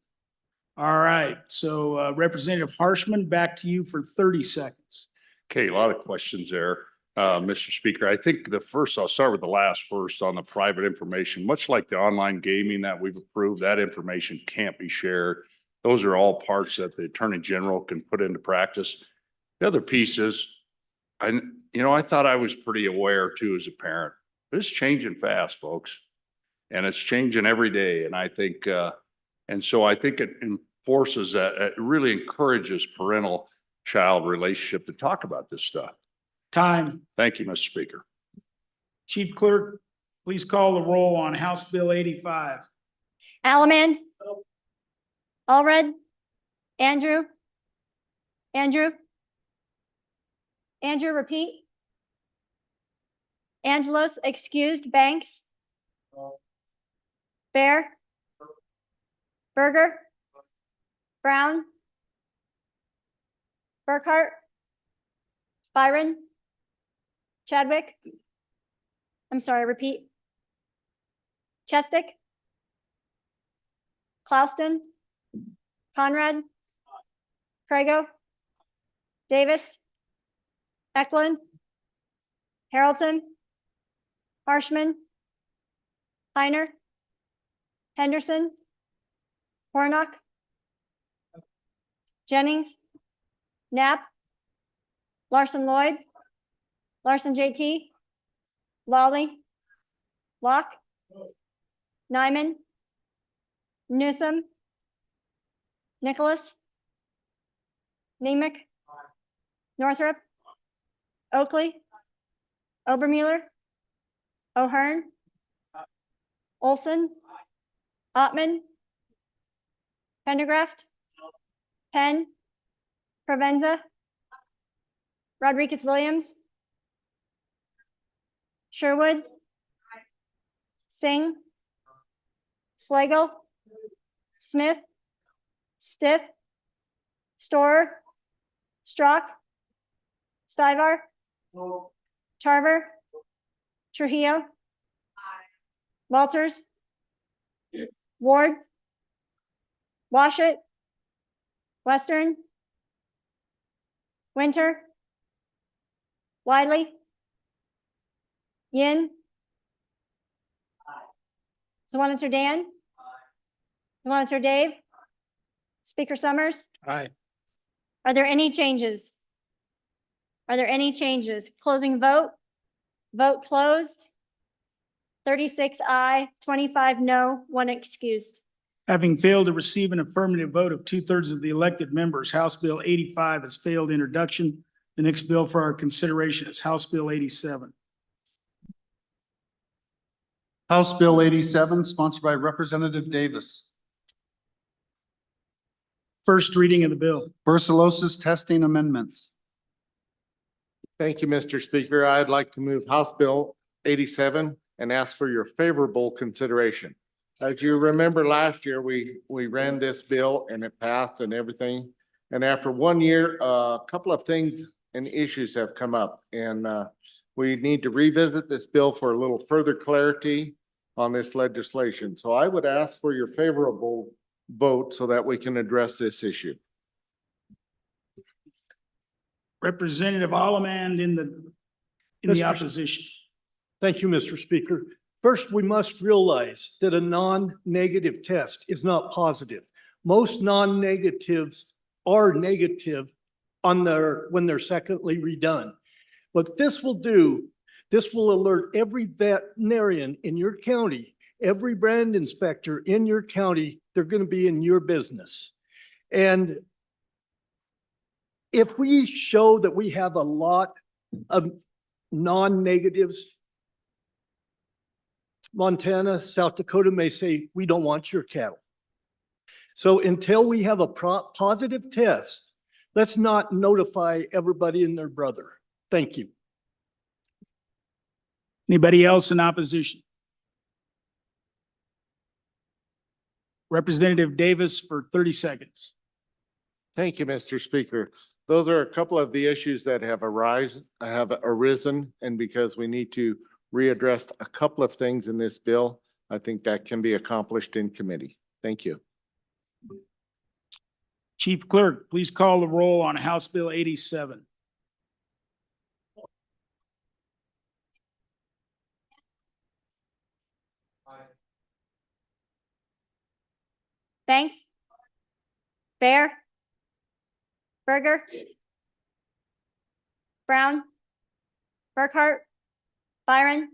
A: All right. So Representative Harshman, back to you for 30 seconds.
R: Okay, a lot of questions there, Mr. Speaker. I think I'll start with the last first on the private information. Much like the online gaming that we've approved, that information can't be shared. Those are all parts that the Attorney General can put into practice. The other piece is, I thought I was pretty aware too as a parent, but it's changing fast, folks. And it's changing every day. And I think, and so I think it enforces that, it really encourages parental-child relationship to talk about this stuff.
A: Time.
R: Thank you, Mr. Speaker.
A: Chief Clerk, please call the roll on House Bill 85.
B: Allemande. Allred. Andrew. Repeat. Angelos, excused. Banks. Bear. Berger. Brown. Burkhart. Byron. Chadwick. I'm sorry, repeat. Chestick. Klauston. Conrad. Crago. Davis. Eklund. Haroldson. Harshman. Heiner. Henderson. Hornock. Jennings. Knapp. Larson Lloyd. Larson JT. Lawley. Locke. Nyman. Newsom. Nicholas. Nemec. Northrop. Oakley. Obermueller. O'Hearn. Olson. Ottman. Pendergraft. Penn. Provenza. Rodriguez Williams. Sherwood. Singh. Slagle. Smith. Stiff. Storer. Strock. Stivar. Tarver. Trujillo. Walters. Ward. Washut. Western. Winter. Wiley. Yin. Zwaniter Dan. Zwaniter Dave. Speaker Summers.
A: Aye.
B: Are there any changes? Are there any changes? Closing vote. Vote closed. 36 aye, 25 no, 1 excused.
A: Having failed to receive an affirmative vote of 2/3 of the elected members, House Bill 85 has failed introduction. The next bill for our consideration is House Bill 87.
D: House Bill 87, sponsored by Representative Davis.
A: First reading of the bill.
D: Brucellosis testing amendments.
M: Thank you, Mr. Speaker. I'd like to move House Bill 87 and ask for your favorable consideration. As you remember, last year, we ran this bill and it passed and everything. And after 1 year, a couple of things and issues have come up, and we need to revisit this bill for a little further clarity on this legislation. So I would ask for your favorable vote so that we can address this issue.
A: Representative Allemand in the
G: Mr.
A: opposition.
G: Thank you, Mr. Speaker. First, we must realize that a non-negative test is not positive. Most non-negatives are negative on when they're secondly redone. What this will do, this will alert every veterinarian in your county, every brand inspector in your county, they're going to be in your business. And if we show that we have a lot of non-negatives, Montana, South Dakota may say, we don't want your cattle. So until we have a positive test, let's not notify everybody and their brother. Thank you.
A: Anybody else in opposition? Representative Davis for 30 seconds.
M: Thank you, Mr. Speaker. Those are a couple of the issues that have arisen, and because we need to readdress a couple of things in this bill, I think that can be accomplished in committee. Thank you.
A: Chief Clerk, please call the roll on House Bill 87.
B: Banks? Bear? Berger? Brown? Burkhart? Byron?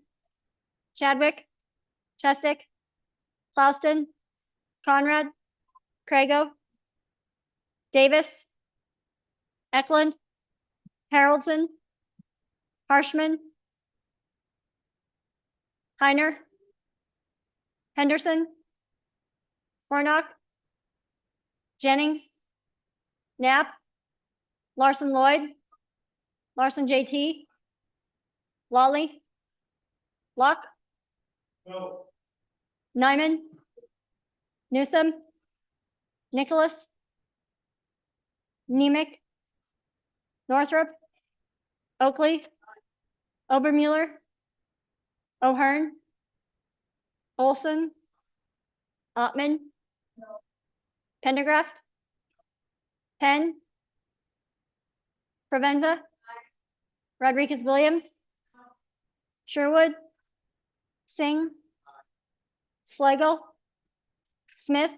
B: Chadwick? Chestick? Clauston? Conrad? Crago? Davis? Eklund? Haroldson? Harshman? Heiner? Henderson? Warnock? Jennings? Knapp? Larson Lloyd? Larson JT? Lawley? Locke?
A: No.
B: Nyman? Newsom? Nicholas? Nemec? Northrop? Oakley? Obermuller? O'Hearn? Olson? Ottman? Pendergraft? Penn? Provenza? Rodriguez Williams? Sherwood? Singh? Slagle? Smith?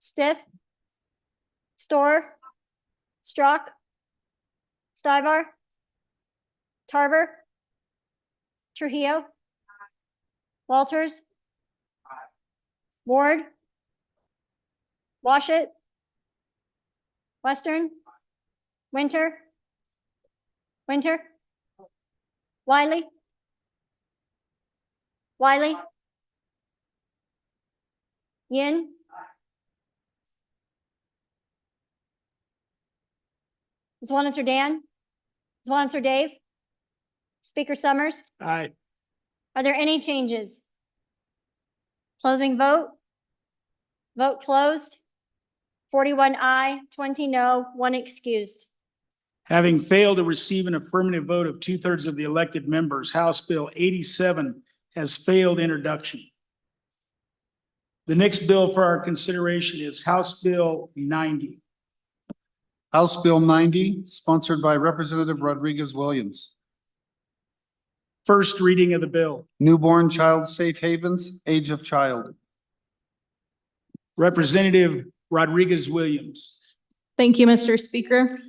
B: Stith? Storer? Strock? Stivar? Tarver? Trujillo? Walters? Ward? Washit? Western? Winter? Winter? Wiley? Wiley? Yin? Swanitzer Dan? Swanitzer Dave? Speaker Summers?
A: Aye.
B: Are there any changes? Closing vote? Vote closed. 41 aye, 20 no, 1 excused.
A: Having failed to receive an affirmative vote of 2/3 of the elected members, House Bill 87 has failed introduction. The next bill for our consideration is House Bill 90.
D: House Bill 90, sponsored by Representative Rodriguez Williams.
A: First reading of the bill.
D: Newborn child safe havens, age of child.
A: Representative Rodriguez Williams.
E: Thank you, Mr. Speaker.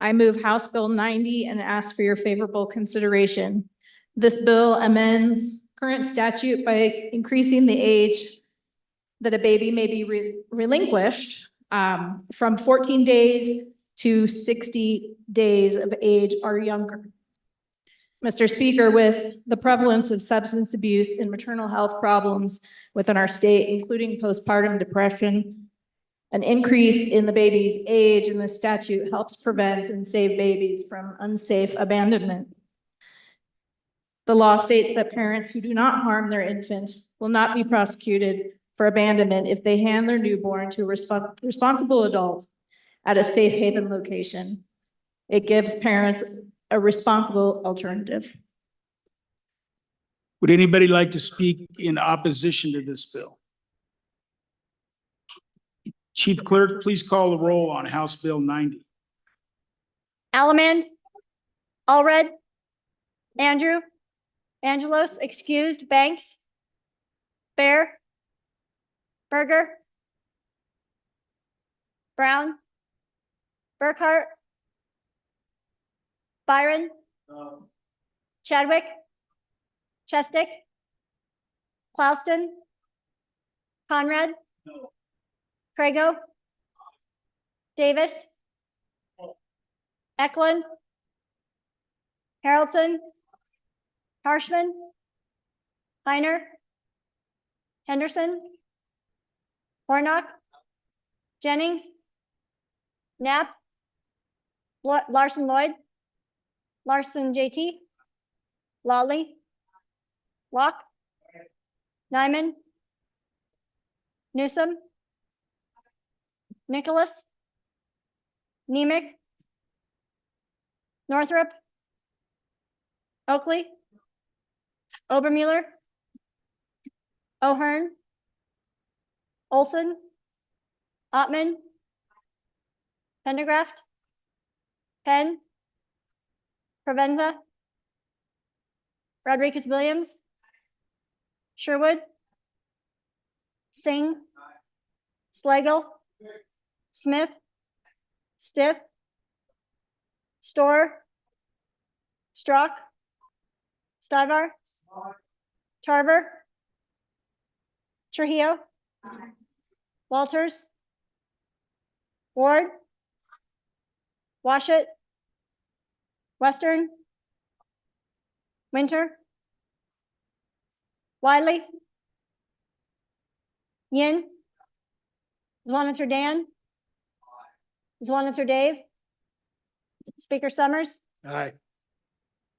E: I move House Bill 90 and ask for your favorable consideration. This bill amends current statute by increasing the age that a baby may be relinquished from 14 days to 60 days of age or younger.
I: Mr. Speaker, with the prevalence of substance abuse and maternal health problems within our state, including postpartum depression, an increase in the baby's age in this statute helps prevent and save babies from unsafe abandonment. The law states that parents who do not harm their infant will not be prosecuted for abandonment if they hand their newborn to a responsible adult at a safe haven location. It gives parents a responsible alternative.
A: Would anybody like to speak in opposition to this bill? Chief Clerk, please call the roll on House Bill 90.
B: Allemande, Allred, Andrew, Angelos, excused, Banks, Bear, Berger, Brown, Burkhart, Byron, Chadwick, Chestick, Clouston, Conrad, Crago, Davis, Eklund, Harrelson, Harshman, Heiner, Henderson, Hornock, Jennings, Knapp, Larson Lloyd, Larson JT, Lawley, Locke, Nyman, Newsom, Nicholas, Nemec, Northrup, Oakley, Obermuller, O'Hearn, Olson, Ottman, Pendergraft, Penn, Provenza, Rodriguez Williams, Sherwood, Singh, Slagle, Smith, Stiff, Storr, Strock, Stivar, Tarver, Trujillo, Walters, Ward, Washut, Western, Winter, Wiley, Yin, Zwaniter Dan, Zwaniter Dave, Speaker Summers.
A: Aye.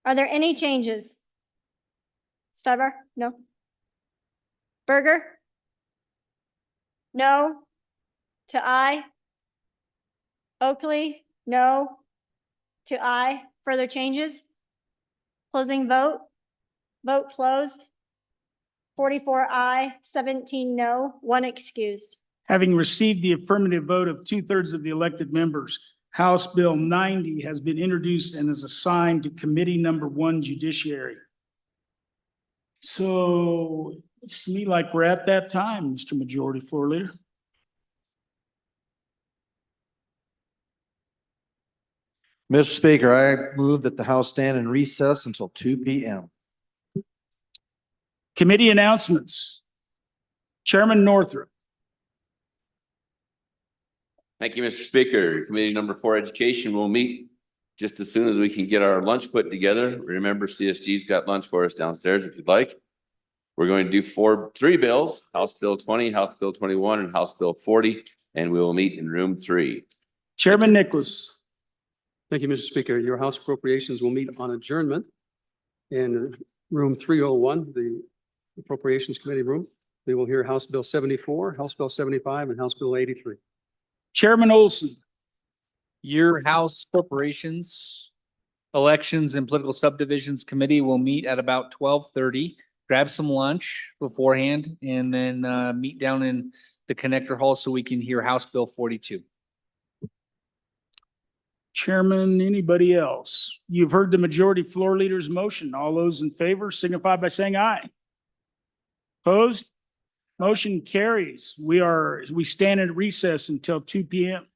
B: Are there any changes? Stivar? No. Berger? No. To aye. Oakley? No. To aye. Further changes? Closing vote. Vote closed. 44 aye, 17 no, 1 excused.
A: Having received the affirmative vote of 2/3 of the elected members, House Bill 90 has been introduced and is assigned to Committee Number 1 Judiciary. So it's to me like we're at that time, Mr. Majority Floor Leader.
C: Mr. Speaker, I move that the House stand in recess until 2 p.m.
A: Committee announcements. Chairman Northrup.
T: Thank you, Mr. Speaker. Committee number 4, Education, will meet just as soon as we can get our lunch put together. Remember, CSG's got lunch for us downstairs if you'd like. We're going to do 3 bills, House Bill 20, House Bill 21, and House Bill 40, and we will meet in room 3.
A: Chairman Nicholas.
S: Thank you, Mr. Speaker. Your House Appropriations will meet on adjournment in room 301, the Appropriations Committee room. We will hear House Bill 74, House Bill 75, and House Bill 83.
A: Chairman Olson.
P: Your House Corporations, Elections and Political Subdivisions Committee will meet at about 12:30. Grab some lunch beforehand and then meet down in the connector hall so we can hear House Bill 42.
A: Chairman, anybody else? You've heard the Majority Floor Leader's motion. All those in favor signify by saying aye. Opposed? Motion carries. We stand at recess until 2 p.m.